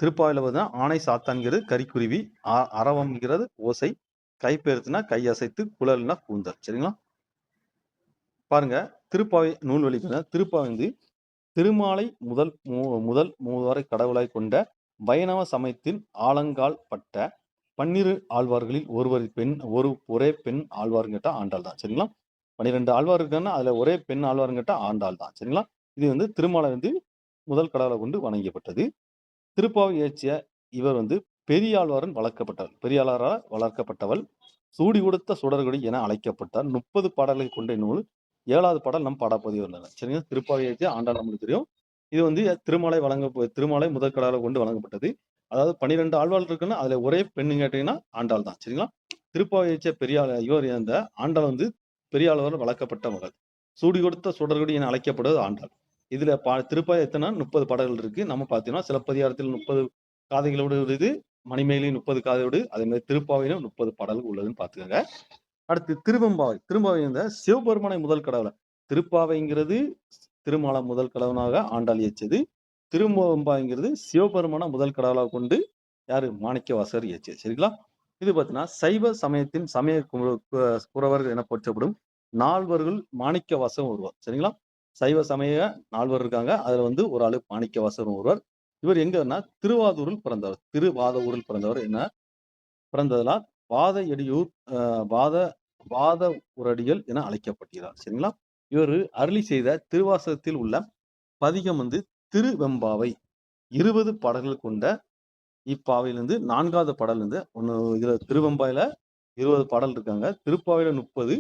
திருப்பாவையில் பார்த்தீங்கன்னா ஆணை சாத்தான்கிறது கரிக்குருவி, அரவம்ங்கிறது ஓசை, கைப்பெருத்துனா கை அசைத்து, குழல்னா கூந்தல். சரிங்களா? பாருங்க, திருப்பாவை நூல்வழி திருப்பாவை வந்து திருமாலை முதல் மூவரை கடவுளாய் கொண்ட வைணவ சமயத்தின் ஆலங்கால் பட்ட 12 ஆழ்வார்களில் ஒரே பெண் ஆழ்வார்னு கேட்டா ஆண்டாள் தான். சரிங்களா? 12 ஆழ்வார் இருக்காங்கன்னா அதுல ஒரே பெண் ஆழ்வார்னு கேட்டா ஆண்டாள் தான். சரிங்களா? இது வந்து திருமாலை வந்து முதல் கடவுளை கொண்டு வணங்கப்பட்டது. திருப்பாவை இயற்றிய இவர் வந்து பெரியாழ்வாரன் பெரியாளரால் வளர்க்கப்பட்டவள், சூடி கொடுத்த சுடர்கொடி என அழைக்கப்பட்டார். 30 பாடல்களை கொண்ட நூல். 7வது பாடல் நம் பாடப்பதிவு இருந்தது. சரிங்களா? திருப்பாவை இயற்றிய ஆண்டாள் நம்மளுக்கு தெரியும். இது வந்து திருமாலை முதல் கடவுளை கொண்டு வழங்கப்பட்டது. அதாவது 12 ஆழ்வாள் இருக்குன்னா அதுல ஒரே பெண்ணு கேட்டீங்கன்னா ஆண்டாள் தான். சரிங்களா? திருப்பாவை இயற்றிய இவர் இந்த ஆண்டாள் வந்து பெரியாழ்வாரால் வளர்க்கப்பட்ட மகள், சூடி கொடுத்த சுடர்கொடி என அழைக்கப்படுவது ஆண்டாள். இதுல திருப்பாவை எத்தனை 30 பாடல்கள் இருக்கு. நம்ம பார்த்தீங்கன்னா சிலப்பதிகாரத்தில் 30 காதைகளோடு உள்ளது, மணிமேகலையும் 30 காதையோடு, அதே மாதிரி திருப்பாவையிலும் 30 பாடல்கள் உள்ளதுன்னு பார்த்துக்கோங்க. அடுத்து திரும்பாவை இந்த சிவபெருமானை முதல் கடவுளை, திருப்பாவைங்கிறது திருமாலை முதல் கடவுளாக ஆண்டாள் இயற்றியது. திருவெம்பாவைங்கிறது சிவபெருமான முதல் கடவுளாக கொண்டு யாரு மாணிக்க வாசகர் இயற்றியது. சரிங்களா? இது பார்த்தீங்கன்னா சைவ சமயத்தின் சமய குறவர்கள் என போற்றப்படும் 4 மாணிக்க வாசகர் ஒருவர். சரிங்களா? சைவ சமய 4 இருக்காங்க. அதுல வந்து ஒரு ஆளு மாணிக்க வாசகர் ஒருவர். இவர் எங்கன்னா திருவாதூரில் பிறந்தவர். திருவாதவூரில் பிறந்தவர். என்ன பிறந்ததனால் வாத எடியூர் வாத வாத உரடிகள் என அழைக்கப்படுகிறார். சரிங்களா? இவர் அருளி செய்த திருவாசகத்தில் உள்ள பதிகம் வந்து திருவெம்பாவை 20 பாடல்கள் கொண்ட இப்பாவையிலிருந்து 4வது பாடல் வந்து இதுல திருவெம்பாயில 20 பாடல் இருக்காங்க. திருப்பாவையில 30,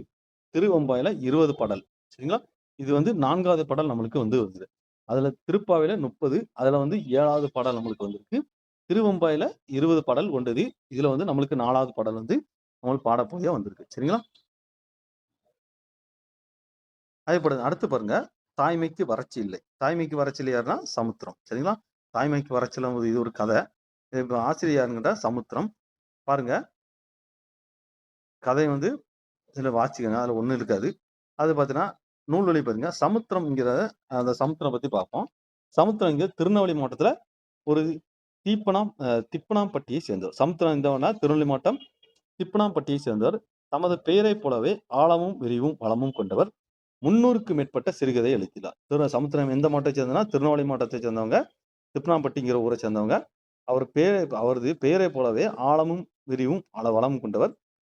திருவெம்பாயில 20 பாடல். சரிங்களா? இது வந்து 4வது பாடல் நம்மளுக்கு வந்து வருது. அதுல திருப்பாவையில 30, அதுல வந்து 7வது பாடல் நம்மளுக்கு வந்திருக்கு. திருவெம்பாயில 20 பாடல் கொண்டது. இதுல வந்து நம்மளுக்கு 4வது பாடல் வந்து நம்மளுக்கு பாடப்பகுதியா வந்திருக்கு. சரிங்களா? அடுத்து பாருங்க, தாய்மைக்கு வறட்சி இல்லை. தாய்மைக்கு வறட்சி இல்லை யாருன்னா சமுத்திரம். சரிங்களா? தாய்மைக்கு வறட்சியில இது ஒரு கதை. இப்ப ஆசிரியர் யாருங்கட்டா சமுத்திரம். பாருங்க, கதை வந்து இதுல வாசிக்கங்க. அதுல ஒண்ணும் இருக்காது. அது பார்த்தீங்கன்னா, நூல்வழி பாருங்க. சமுத்திரம்ங்கிற அந்த சமுத்திரம் பத்தி பார்ப்போம். சமுத்திரம் இங்க திருநெல்வேலி மாவட்டத்துல ஒரு திப்பனாம்பட்டியை சேர்ந்தவர். சமுத்திரம் எந்தவனா திருநெல்வேலி மாவட்டம் திப்பனாம்பட்டியை சேர்ந்தவர். தமது பெயரைப் போலவே ஆழமும் விரிவும் வளமும் கொண்டவர். 300க்கு மேற்பட்ட சிறுகதை எழுதினார். சமுத்திரம் எந்த மாவட்டத்தை சேர்ந்தனா திருநெல்வேலி மாவட்டத்தை சேர்ந்தவங்க, திப்பனாம்பட்டிங்கிற ஊரை சேர்ந்தவங்க. அவரது பெயரை போலவே ஆழமும் விரிவும் வளமும் கொண்டவர்.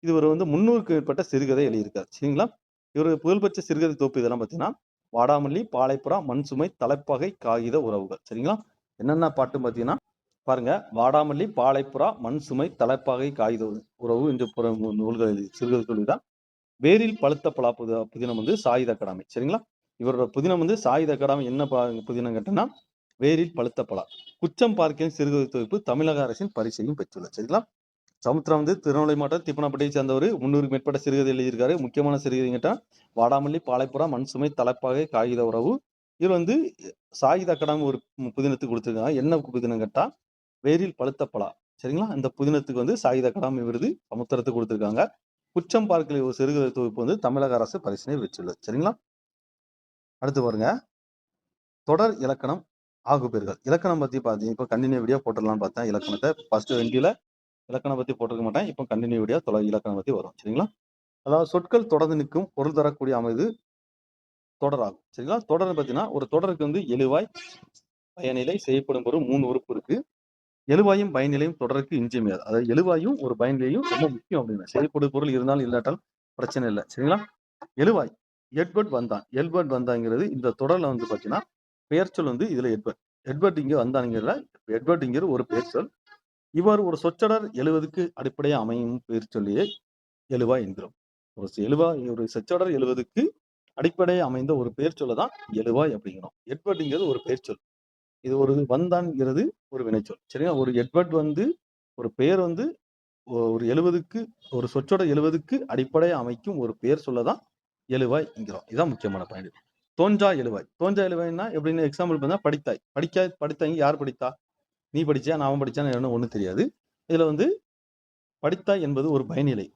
இவர் வந்து 300க்கு மேற்பட்ட சிறுகதை எழுதியிருக்கார். சரிங்களா? இவர் புகழ்பெற்ற சிறுகதை தொகுப்பு இதெல்லாம் பார்த்தீங்கன்னா, வாடாமல்லி, பாலைப்புறா, மண் சுமை, தலைப்பகை, காகித உறவுகள். சரிங்களா? என்னென்ன பாட்டு பார்த்தீங்கன்னா, பாருங்க, வாடாமல்லி, பாலைப்புறா, மண் சுமை, தலைப்பகை, காகித உறவு என்று நூல்கள் சிறுகதை தொகுதிதான். வேரில் பழுத்த பலா புதினம் வந்து சாயுத அகாடமி. சரிங்களா? இவரோட புதினம் வந்து சாயுத அகாடமி. என்ன புதினம் கேட்டோம்னா, வேரில் பழுத்த பலா. குச்சம் பார்க்கின் சிறுகதை தொகுப்பு தமிழக அரசின் பரிசையும் பெற்றுள்ளது. சரிங்களா? சமுத்திரம் வந்து திருநெல்வேலி மாவட்டம் திப்பனாப்பட்டியை சேர்ந்தவர். 300க்கு மேற்பட்ட சிறுகதை எழுதியிருக்காரு. முக்கியமான சிறுகதை கேட்டா வாடாமல்லி, பாலைப்புறா, மண் சுமை, தலைப்பாகை, காகித உறவு. இவர் வந்து சாகித அகாடமி ஒரு புதினத்துக்கு கொடுத்திருக்காங்க. என்ன புதினம் கேட்டா வேரில் பழுத்த பலா. சரிங்களா? இந்த புதினத்துக்கு வந்து சாகித அகாடமி விருது சமுத்திரத்துக்கு கொடுத்திருக்காங்க. குற்றம் பார்க்கல ஒரு சிறுகதை தொகுப்பு வந்து தமிழக அரசு பரிசினை பெற்றுள்ளது. சரிங்களா? அடுத்து பாருங்க, தொடர் இலக்கணம் ஆகுபெயர்கள். இலக்கணம் பத்தி பாத்தீங்க, இப்ப கண்டினியூ வீடியோ போட்டுடலாம்னு பார்த்தேன். இலக்கணத்தை ஃபர்ஸ்ட் வண்டியில இலக்கணம் பத்தி போட்டிருக்க மாட்டேன். இப்போ கண்டினியூ வீடியோ இலக்கணம் பத்தி வரும். சரிங்களா? அதாவது சொற்கள் தொடர்ந்து நிற்கும் பொருள் தரக்கூடிய அமைது தொடராகும். சரிங்களா? தொடர் பார்த்தீங்கன்னா, ஒரு தொடருக்கு வந்து எழுவாய், பயனிலை, செய்யப்படும் பொருள் 3 உறுப்பு இருக்கு. எழுவாயும் பயனிலையும் தொடருக்கு இன்றியமையாது. அதாவது எழுவாயும் ஒரு பயனிலையும் ரொம்ப முக்கியம் அப்படின்னு. செய்யப்படும் பொருள் இருந்தாலும் இல்லாட்டாலும் பிரச்சனை இல்லை. சரிங்களா? எழுவாய் எட்வர்ட் வந்தான். எல்பர்ட் வந்தாங்கிறது இந்த தொடர்ல வந்து பார்த்தீங்கன்னா, பெயர் சொல் வந்து இதுல எட்வர்ட். எட்வர்ட் இங்க வந்தாங்கிறதுல எட்வர்ட்ங்கிற ஒரு பெயர் சொல். இவர் ஒரு சொற்றொடர் எழுவதுக்கு அடிப்படையா அமையும் பெயர் சொல்லியே எழுவாய் என்கிறோம். ஒரு சொற்றொடர் எழுவதுக்கு அடிப்படை அமைந்த ஒரு பெயர் சொல்லதான் எழுவாய் அப்படிங்கிறோம். எட்வர்ட்ங்கிறது ஒரு பெயர் சொல். இது ஒரு வந்தான்ங்கிறது ஒரு வினைச்சொல். சரிங்களா? ஒரு எட்வர்ட் வந்து ஒரு பெயர் வந்து ஒரு 70க்கு ஒரு சொற்றொடர் 70க்கு அடிப்படையா அமைக்கும் ஒரு பெயர் சொல்லதான் எழுவாய் என்கிறோம். இதுதான் முக்கியமான பாயிண்ட். தோன்றா எழுவாய். தோன்றா எழுவாய்னா எப்படின்னு எக்ஸாம்பிள் பார்த்தா படித்தாய். படித்தாங்க யார் படித்தா? நீ படிச்சியா? நான் படிச்சான்னு ஒண்ணும் தெரியாது. இதுல வந்து படித்தாய் என்பது ஒரு பயனிலை.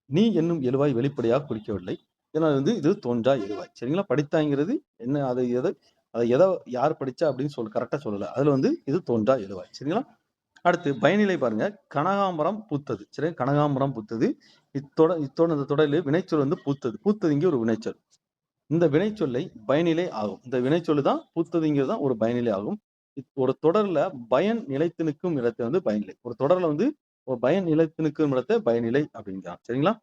நீ என்னும் எழுவாய் வெளிப்படையாக குறிக்கவில்லை. இதனால் வந்து இது தோன்றா எழுவாய். சரிங்களா? படித்தாய்ங்கிறது என்ன? அதை எதை யார் படிச்சா அப்படின்னு கரெக்டா சொல்லல. அதுல வந்து இது தோன்றா எழுவாய். சரிங்களா? அடுத்து பயனிலை பாருங்க. கனகாம்பரம் பூத்தது. சரி, கனகாம்பரம் பூத்தது. இந்த தொடரில் வினைச்சொல் வந்து பூத்தது. பூத்தது இங்கே ஒரு வினைச்சொல். இந்த வினைச்சொல்லை பயனிலை ஆகும். இந்த வினைச்சொல்லு தான் பூத்ததுங்கிறது தான் ஒரு பயனிலை ஆகும். ஒரு தொடர்ல பயன் நிலைத்து நிற்கும் இடத்தை வந்து பயனிலை. ஒரு தொடர்ல வந்து ஒரு பயன் நிலைத்து நிற்கும் இடத்தை பயனிலை அப்படிங்கிறான். சரிங்களா?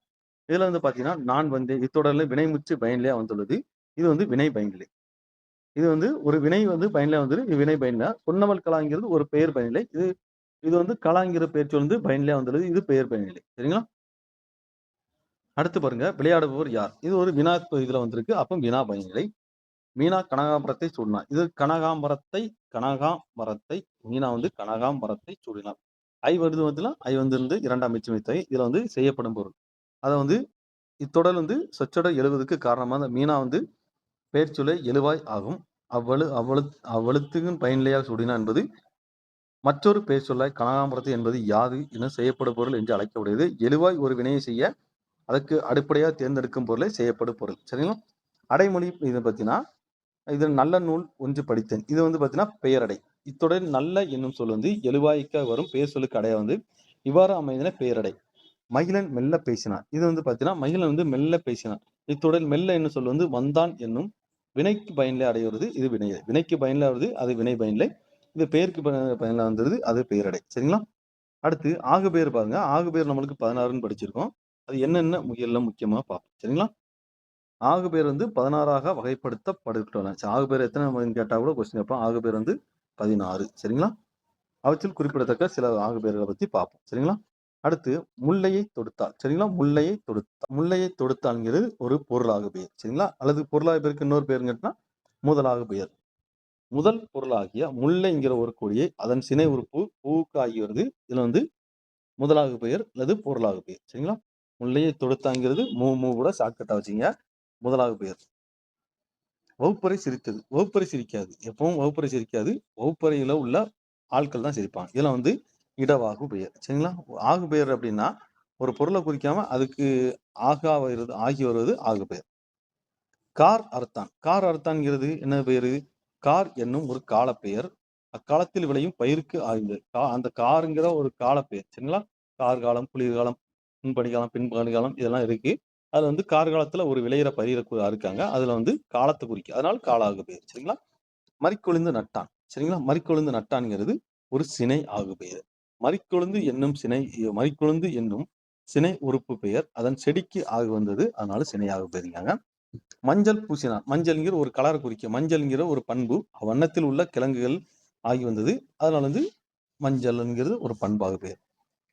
இதுல வந்து பாத்தீங்கன்னா, நான் வந்து இத்தொடர்ல வினைமுற்று பயனிலையா வந்துள்ளது. இது வந்து வினை பயனிலை. இது வந்து ஒரு வினை வந்து பயனிலையா வந்துரு. இது வினை பயனிலை. பொன்னவள் கலாங்கிறது ஒரு பெயர் பயனிலை. இது வந்து கலாங்கிற பெயர் சொல் வந்து பயனிலையா வந்துள்ளது. இது பெயர் பயனிலை. சரிங்களா? அடுத்து பாருங்க, விளையாடுபவர் யார்? இது ஒரு வினா இதுல வந்திருக்கு. அப்போ வினா பயனிலை. மீனா கனகாம்பரத்தை சூடினார். இது கனகாம்பரத்தை மீனா வந்து கனகாம்பரத்தை சூடினார். ஐ வருது வந்துலாம் ஐ வந்து இரண்டாம் வேற்றுமை தொகை. இதுல வந்து செய்யப்படும் பொருள். அதை வந்து இத்தொடர் வந்து சொற்றொடர் 70க்கு காரணமாக மீனா வந்து பெயர் சொல்லை எழுவாய் ஆகும். அவ்வழுத்துக்கும் பயனிலையாக சூடினா என்பது மற்றொரு பெயர் சொல்லாய் கனகாம்பரத்தை என்பது யாது என செய்யப்படும் பொருள் என்று அழைக்கப்படுகிறது. எழுவாய் ஒரு வினையை செய்ய அதற்கு அடிப்படையாக தேர்ந்தெடுக்கும் பொருளை செய்யப்படும் பொருள். சரிங்களா? அடைமொழி இதை பார்த்தீங்கன்னா, இது நல்ல நூல் ஒன்று படித்தேன். இது வந்து பார்த்தீங்கன்னா பெயரடை. இத்தொடர் நல்ல என்னும் சொல் வந்து எழுவாய்க்க வரும் பெயர் சொல்லுக்கு அடைய வந்து இவ்வாறு அமைந்தன பெயரடை. மகிழன் மெல்ல பேசினார். இது வந்து பார்த்தீங்கன்னா மகிழன் வந்து மெல்ல பேசினார். இத்தொடர் மெல்ல என்னும் சொல் வந்து வந்தான் என்னும் வினைக்கு பயனிலை அடைகிறது. இது வினை. வினைக்கு பயனிலை வருது, அது வினை பயனிலை. இந்த பெயருக்கு பயனில் வந்துருது அது பெயரடை. சரிங்களா? அடுத்து ஆகுபெயர் பாருங்க. ஆகுபெயர் நம்மளுக்கு 16ன்னு படிச்சிருக்கோம். அது என்னென்ன முக்கியமா பார்ப்போம். சரிங்களா? ஆகுபெயர் வந்து 16ஆக வகைப்படுத்தப்பட்டுள்ளன. ஆகுபெயர் எத்தனை கேட்டா கூட கொஸ்டின் கேட்பான். ஆகுபெயர் வந்து 16. சரிங்களா? அவற்றில் குறிப்பிடத்தக்க சில ஆகுபெயர்களை பத்தி பார்ப்போம். சரிங்களா? அடுத்து முல்லையை தொடுத்தால். சரிங்களா? முல்லையை தொடுத்தால்ங்கிறது ஒரு பொருளாகு பெயர். சரிங்களா? அல்லது பொருளாகு பெயருக்கு இன்னொரு பெயர் கேட்டா முதலாகு பெயர். முதல் பொருளாகிய முல்லைங்கிற ஒரு கொடியை அதன் சினை உறுப்பு பூவுக்கு ஆகி வருது. இதுல வந்து முதலாகு பெயர் அல்லது பொருளாகு பெயர். சரிங்களா? முல்லையை தொடுத்தாங்கிறது மூ கூட ஷார்ட்கட்டா வச்சுங்க. முதலாகு பெயர். வகுப்பறை சிரித்தது. வகுப்பறை சிரிக்காது. எப்பவும் வகுப்பறை சிரிக்காது. வகுப்பறையில உள்ள ஆட்கள் தான் சிரிப்பாங்க. இதெல்லாம் வந்து இடவாகு பெயர். சரிங்களா? ஆகு பெயர் அப்படின்னா ஒரு பொருளை குறிக்காம அதுக்கு ஆகி வருவது ஆகு பெயர். கார் அறுத்தான். கார் அறுத்தான்ங்கிறது என்ன பெயரு? கார் என்னும் ஒரு காலப்பெயர். அக்காலத்தில் விளையும் பயிருக்கு ஆய்ந்து. அந்த காருங்கிற ஒரு காலப்பெயர். சரிங்களா? கார்காலம், குளிர்காலம், முன்பனிகாலம், பின்பனிகாலம் இதெல்லாம் இருக்கு. அதுல வந்து கார்காலத்துல ஒரு விளையிற பயிரை அறுக்காங்க. அதுல வந்து காலத்தை குறிக்கும். அதனால கால ஆகு பெயர். சரிங்களா? மறிக்கொழுந்து நட்டான். சரிங்களா? மறிக்கொழுந்து நட்டான்ங்கிறது ஒரு சினை ஆகு பெயர். மறிக்கொழுந்து என்னும் சினை உறுப்பு பெயர் அதன் செடிக்கு ஆகு வந்தது. அதனால சினை ஆகு பெயர்ங்காங்க. மஞ்சள் பூசினான். மஞ்சள்ங்கிற ஒரு கலரை குறிக்கும். மஞ்சள்ங்கிற ஒரு பண்பு வண்ணத்தில் உள்ள கிழங்குகள் ஆகி வந்தது. அதனால வந்து மஞ்சள்ங்கிறது ஒரு பண்பாகு பெயர்.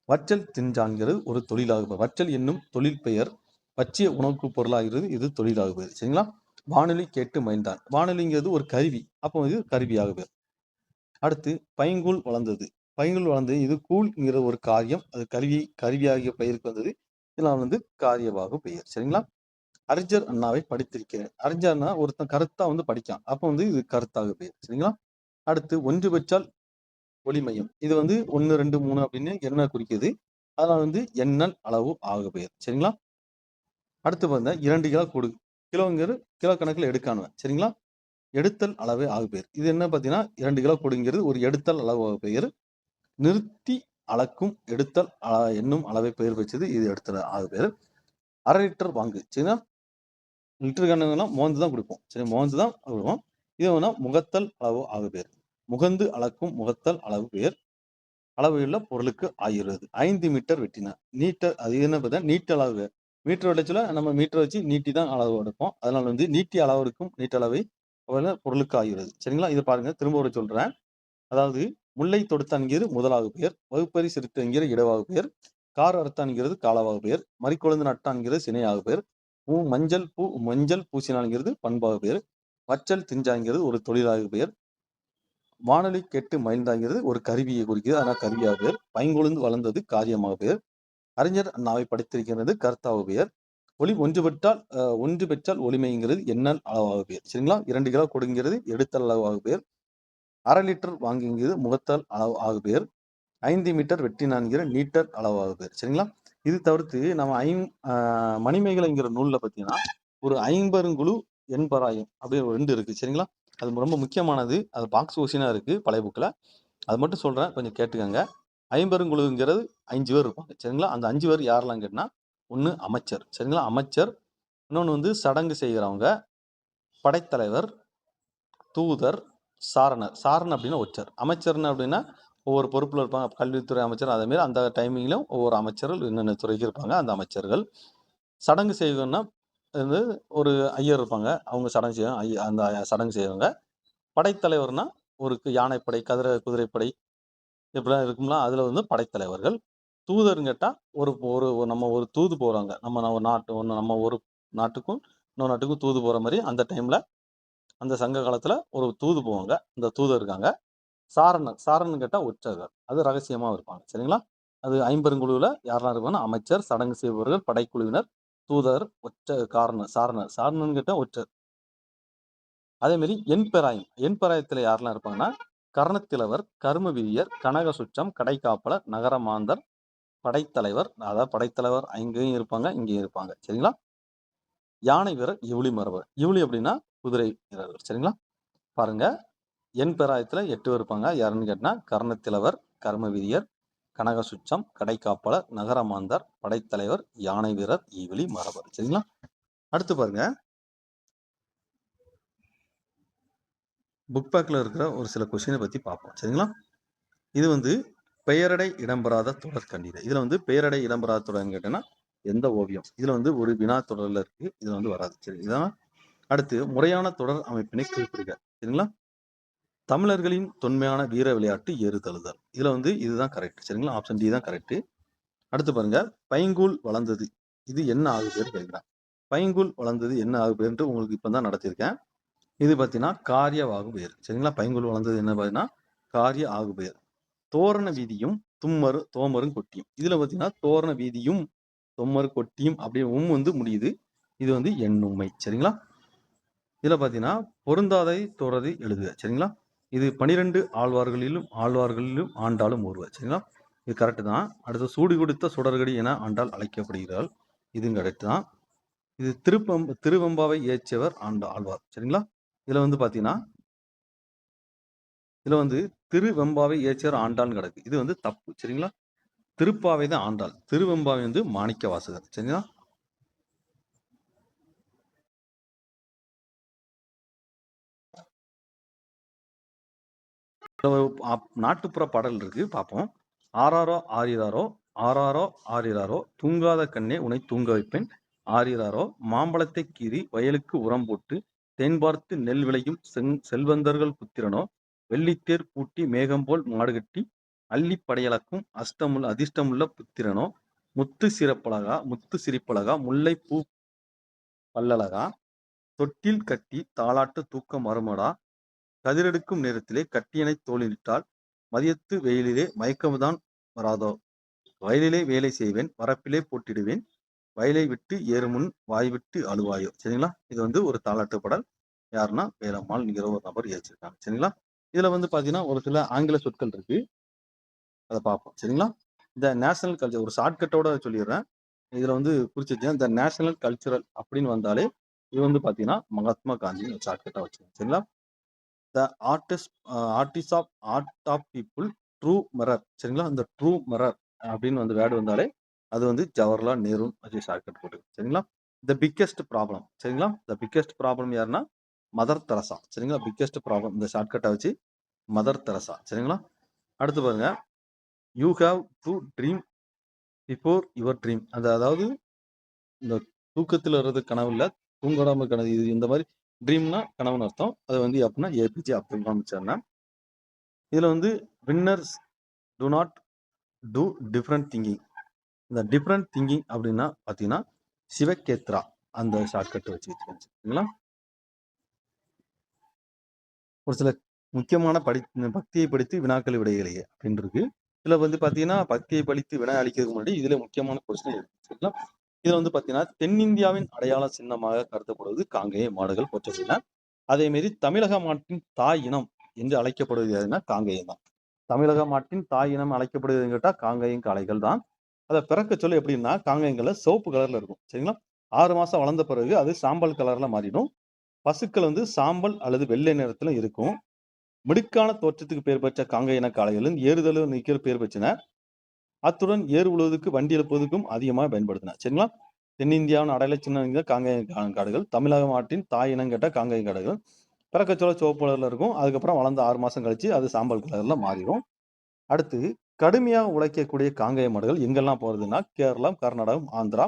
வற்றல் தின்றான்கிறது ஒரு தொழிலாகு பெயர். வற்றல் என்னும் தொழில் பெயர் பச்சிய உணவுக்கு பொருளாகிறது. இது தொழிலாகு பெயர். சரிங்களா? வானொலி கேட்டு மகிழ்ந்தான். வானொலிங்கிறது ஒரு கருவி. அப்போ இது கருவியாக பெயர். அடுத்து பைங்கூழ் வளர்ந்தது. பைங்கூழ் வளர்ந்தது இது கூழ்ங்கிற ஒரு காரியம். அது கருவியாகிய பெயருக்கு வந்தது. இதெல்லாம் வந்து காரியவாகு பெயர். சரிங்களா? அறிஞர் அண்ணாவை படித்திருக்கிறேன். அறிஞர்னா ஒருத்தன் கருத்தா வந்து படிக்கான். அப்போ வந்து இது கருத்தாக பெயர். சரிங்களா? அடுத்து ஒன்று பெற்றால் ஒளிமையம். இது வந்து 1, 2, 3 அப்படின்னு என்ன குறிக்குது. அதனால வந்து எண்ணல் அளவு ஆகு பெயர். சரிங்களா? அடுத்து பாருங்க 2 கிலோ கொடு. கிலோங்கிறது கிலோ கணக்குல எடுக்கானுவன். சரிங்களா? எடுத்தல் அளவே ஆகு பெயர். இது என்ன பார்த்தீங்கன்னா 2 கிலோ கொடுங்கிறது ஒரு எடுத்தல் அளவு ஆகு பெயர். நிறுத்தி அளக்கும் எடுத்தல் என்னும் அளவை பெயர் வச்சது இது எடுத்தல் ஆகு பெயர். 1/2 லிட்டர் வாங்கு. சரிங்களா? லிட்டர் கணக்குனா மோந்து தான் கொடுப்போம். சரி மோந்து தான் கொடுப்போம். இது வேணா முகத்தல் அளவு ஆகு பெயர். முகந்து அளக்கும் முகத்தல் அளவு பெயர். அளவுள்ள பொருளுக்கு ஆகிறது. 5 மீட்டர் வெட்டினார். நீட்டர் அது என்ன பார்த்தா நீட்ட அளவு. மீட்டர் வெட்டச்சுல நம்ம மீட்டர் வச்சு நீட்டி தான் அளவு எடுப்போம். அதனால வந்து நீட்டிய அளவிற்கும் நீட்டளவை பொருளுக்கு ஆகிறது. சரிங்களா? இதை பாருங்க திரும்ப ஒரு சொல்றேன். அதாவது முல்லை தொடுத்தான்கிறது முதலாகு பெயர். வகுப்பறி சிறுத்தைங்கிற இடவாகு பெயர். கார் அறுத்தான்கிறது காலவாகு பெயர். மறிக்கொழுந்து நட்டான்கிறது சினையாகு பெயர். மஞ்சள் பூசினான்கிறது பண்பாகு பெயர். வற்றல் திஞ்சாங்கிறது ஒரு தொழிலாகு பெயர். வானொலி கெட்டு மகிழ்ந்தாங்கிறது ஒரு கருவியை குறிக்கிறது. ஆனால் கருவியாக பெயர். பைங்கொழுந்து வளர்ந்தது காரியமாக பெயர். அறிஞர் அண்ணாவை படித்திருக்கிறது கர்த்தாவு பெயர். ஒன்று பெற்றால் ஒளிமைங்கிறது எண்ணல் அளவாக பெயர். சரிங்களா? 2 கிலோ கொடுங்கிறது எடுத்தல் அளவாக பெயர். 1/2 லிட்டர் வாங்குங்கிறது முகத்தல் அளவு ஆகு பெயர். 5 மீட்டர் வெட்டினான்கிற நீட்டர் அளவாக பெயர். சரிங்களா? இது தவிர்த்து நம்ம மணிமேகலைங்கிற நூல்ல பார்த்தீங்கன்னா ஒரு ஐம்பெருங்குழு எண்பராயம் அப்படி 2 இருக்கு. சரிங்களா? அது ரொம்ப முக்கியமானது. அது பாக்ஸ் கொஸ்டினா இருக்கு பழைய புக்கில். அது மட்டும் சொல்றேன், கொஞ்சம் கேட்டுக்கோங்க. ஐம்பெருங்குழுங்கிறது 5 பேர் இருப்பாங்க. சரிங்களா? அந்த 5 பேர் யாரெல்லாம் கேட்டினா ஒன்று அமைச்சர். சரிங்களா? அமைச்சர். இன்னொன்று வந்து சடங்கு செய்கிறவங்க, படைத்தலைவர், தூதர், சாரணர். சாரணர் அப்படின்னா ஒற்றர். அமைச்சர்னு அப்படின்னா ஒவ்வொரு பொறுப்பில் இருப்பாங்க. கல்வித்துறை அமைச்சர் அதேமாரி அந்த டைமிங்கிலும் ஒவ்வொரு அமைச்சர்கள் என்னென்ன துறைக்கு இருப்பாங்க அந்த அமைச்சர்கள். சடங்கு செய்வங்கன்னா வந்து ஒரு ஐயர் இருப்பாங்க. அவங்க சடங்கு செய்வாங்க. அந்த சடங்கு செய்வாங்க. படைத்தலைவர்னா ஒரு யானைப்படை, குதிரைப்படை இப்படிலாம் இருக்கும்ல. அதில் வந்து படைத்தலைவர்கள். தூதர்னு கேட்டால் நம்ம ஒரு தூது போகிறாங்க. நம்ம ஒரு நாட்டுக்கும் இன்னொரு நாட்டுக்கும் தூது போகிற மாதிரி அந்த டைமில் அந்த சங்க காலத்தில் ஒரு தூது போவாங்க. அந்த தூதர் இருக்காங்க. சாரணன் கேட்டால் ஒற்றர்கள். அது ரகசியமாக இருப்பாங்க. சரிங்களா? அது ஐம்பெருங்குழுவில் யாரெல்லாம் இருப்பாங்கன்னா அமைச்சர், சடங்கு செய்பவர்கள், படைக்குழுவினர், தூதர், சாரணன் கேட்டால் ஒற்றர். அதே மாதிரி எண்பெராயத்தில் யாரெல்லாம் இருப்பாங்கன்னா கர்ணத்திலவர், கருமவீரியர், கனக சுற்றம், கடைக்காப்பலர், நகரமாந்தர், படைத்தலைவர். அதாவது படைத்தலைவர் அங்கேயும் இருப்பாங்க, இங்கேயும் இருப்பாங்க. சரிங்களா? யானை வீரர், இவுளி மரபர். இவுளி அப்படின்னா குதிரை வீரர்கள். சரிங்களா? பாருங்க எண்பெராயத்துல 8 பேர் இருப்பாங்க. யாருன்னு கேட்டா கர்ணத்திலவர், கர்மவீரியர், கனக சுற்றம், கடைக்காப்பலர், நகரமாந்தர், படைத்தலைவர், யானை வீரர், ஈவிலி மரபர். சரிங்களா? அடுத்து பாருங்க புக் பேக்கில் இருக்கிற ஒரு சில கொஸ்டினை பற்றி பார்ப்போம். சரிங்களா? இது வந்து பெயரடை இடம்பெறாத தொடர் கண்டீர். இதில் வந்து பெயரடை இடம்பெறாத தொடர்ன்னு கேட்டேன்னா எந்த ஓவியம்? இதில் வந்து ஒரு வினா தொடரில் இருக்குது. இதில் வந்து வராது. சரி, இதான். அடுத்து முறையான தொடர் அமைப்பினை குறிப்பிடுக. சரிங்களா? தமிழர்களின் தொன்மையான வீர விளையாட்டு ஏறுதழுதல். இதில் வந்து இதுதான் கரெக்ட். சரிங்களா? ஆப்ஷன் டி தான் கரெக்ட். அடுத்து பாருங்க, பைங்கூல் வளர்ந்தது இது என்ன ஆகு பேர் கேட்குறேன். பைங்கூல் வளர்ந்தது என்ன ஆகு பேருன்ட்டு உங்களுக்கு இப்போ தான் நடத்தியிருக்கேன். இது பார்த்தீங்கன்னா காரிய ஆகு பெயர். சரிங்களா? பைங்கூல் வளர்ந்தது என்ன பார்த்தீங்கன்னா காரிய ஆகு பெயர். தோரண வீதியும் தோமரும் கொட்டியும். இதுல பார்த்தீங்கன்னா தோரண வீதியும் தொம்மரு கொட்டியும் அப்படியே வந்து முடியுது. இது வந்து எண்ணுமை. சரிங்களா? இதுல பார்த்தீங்கன்னா பொருந்தாதை தொடரை எழுதுக. சரிங்களா? இது 12 ஆழ்வார்களிலும் ஆண்டாலும் ஒருவர். சரிங்களா? இது கரெக்ட் தான். அடுத்து சூடு கொடுத்த சுடர்கடி என ஆண்டால் அழைக்கப்படுகிறாள். இதுவும் கரெக்ட் தான். இது திருவெம்பாவை இயற்றியவர் ஆழ்வார். சரிங்களா? இதுல வந்து பாத்தீங்கன்னா இதுல வந்து திருவெம்பாவை இயற்றியவர் ஆண்டாள்னு கிடக்கு. இது வந்து தப்பு. சரிங்களா? திருப்பாவை தான் ஆண்டாள். திருவெம்பாவை வந்து மாணிக்க வாசகர். சரிங்களா? நாட்டுப்புற பாடல் இருக்கு, பார்ப்போம். ஆராரோ ஆரிராரோ ஆராரோ ஆரிராரோ தூங்காத கண்ணே உன்னை தூங்க வைப்பேன் ஆரிராரோ மாம்பழத்தை கீறி வயலுக்கு உரம் போட்டு தேன் பார்த்து நெல் விளையும் செல்வந்தர்கள் புத்திரனோ வெள்ளித்தேர் பூட்டி மேகம் போல் மாடுகட்டி அள்ளி படையளக்கும் அதிர்ஷ்டமுள்ள புத்திரனோ முத்து சிரிப்பழகா முல்லை பூ பல்லழகா தொட்டில் கட்டி தாளாட்டு தூக்கம் வருமடா கதிரெடுக்கும் நேரத்திலே கட்டியனை தோளிலிட்டால் மதியத்து வெயிலிலே மயக்கம்தான் வராதோ வயலிலே வேலை செய்வேன் வரப்பிலே போட்டிடுவேன் வயலை விட்டு ஏறுமுன் வாய் விட்டு அழுவாயோ. சரிங்களா? இது வந்து ஒரு தாலாட்டு பாடல். யாருன்னா வேலம்மாள் என்கிற ஒரு நபர் இயற்றிருக்காங்க. சரிங்களா? இதுல வந்து பாத்தீங்கன்னா ஒரு சில ஆங்கில சொற்கள் இருக்கு, அதை பார்ப்போம். சரிங்களா? இந்த நேஷனல் கல்ச்சர் ஒரு ஷார்ட்கட்டோட சொல்லிடுறேன். இதுல வந்து குறிச்சு இந்த நேஷனல் கல்ச்சுரல் அப்படின்னு வந்தாலே இது வந்து பாத்தீங்கன்னா மகாத்மா காந்தி ஷார்ட்கட்டா வச்சிருக்கேன். சரிங்களா? The artist of people true mirror. சரிங்களா? இந்த ட்ரூ மிரர் அப்படின்னு வந்து வேர்டு வந்தாலே அது வந்து ஜவஹர்லால் நேரு வச்சு ஷார்ட்கட் போட்டு. சரிங்களா? The biggest problem. சரிங்களா? த பிக்கெஸ்ட் ப்ராப்ளம் யாருன்னா மதர் தெரசா. சரிங்களா? பிக்கெஸ்ட் ப்ராப்ளம் இந்த ஷார்ட்கட்டை வச்சு மதர் தெரசா. சரிங்களா? அடுத்து பாருங்க, you have to dream before your dream. அதாவது இந்த தூக்கத்தில் வர்றது கனவு இல்லை, தூங்காம கனவு. இது இந்த மாதிரி ட்ரீம்னா கனவுன்னு அர்த்தம். அது வந்து அப்படின்னா ஏபிஜே அப்துல் கலாம் சொன்னேன். இதுல வந்து winners do not do different thinking. இந்த டிஃப்ரெண்ட் திங்கிங் அப்படின்னா பார்த்தீங்கன்னா சிவகேத்ரா அந்த ஷார்ட்கட் வச்சு வச்சுக்கோங்களா? ஒரு சில முக்கியமான பக்தியை படித்து வினாக்கள் விடைகளையே அப்படின்னு இருக்கு. இதுல வந்து பாத்தீங்கன்னா பக்தியை படித்து வினா அளிக்கிறதுக்கு முன்னாடி இதுல முக்கியமான கொஸ்டின் இருக்கு. இதுல வந்து பாத்தீங்கன்னா தென்னிந்தியாவின் அடையாள சின்னமாக கருதப்படுவது காங்கேய மாடுகள் போற்றப்படுகின்றன. அதே மாரி தமிழக மாட்டின் தாய் இனம் என்று அழைக்கப்படுவது எதுனா காங்கேயம் தான். தமிழக மாட்டின் தாய் இனம் அழைக்கப்படுவதுன்னு கேட்டா காங்கேயம் காளைகள் தான். அதை பிறக்க சொல்ல எப்படின்னா காங்கேயங்கள்ல சிவப்பு கலர்ல இருக்கும். சரிங்களா? 6 மாசம் வளர்ந்த பிறகு அது சாம்பல் கலர்ல மாறிடும். பசுக்கள் வந்து சாம்பல் அல்லது வெள்ளை நிறத்துல இருக்கும். மிடுக்கான தோற்றத்துக்கு பெயர் பெற்ற காங்கேய இன காளைகளும் ஏறுதலும் நிற்கிற பெயர் பெற்றன. அத்துடன் ஏறு உழுவதற்கு வண்டி எழுப்புவதற்கும் அதிகமாக பயன்படுத்தின. சரிங்களா? தென்னிந்தியாவின் அடையாள சின்ன காங்கேய காடுகள். தமிழக மாட்டின் தாய் இனம் கேட்ட காங்கேய காடுகள். பிறக்கச்சோள சிவப்பு கலர்ல இருக்கும். அதுக்கப்புறம் வளர்ந்த 6 மாசம் கழிச்சு அது சாம்பல் கலர்ல மாறிடும். அடுத்து கடுமையாக உழைக்கக்கூடிய காங்கேய மாடுகள் எங்கெல்லாம் போறதுன்னா கேரளம், கர்நாடகம், ஆந்திரா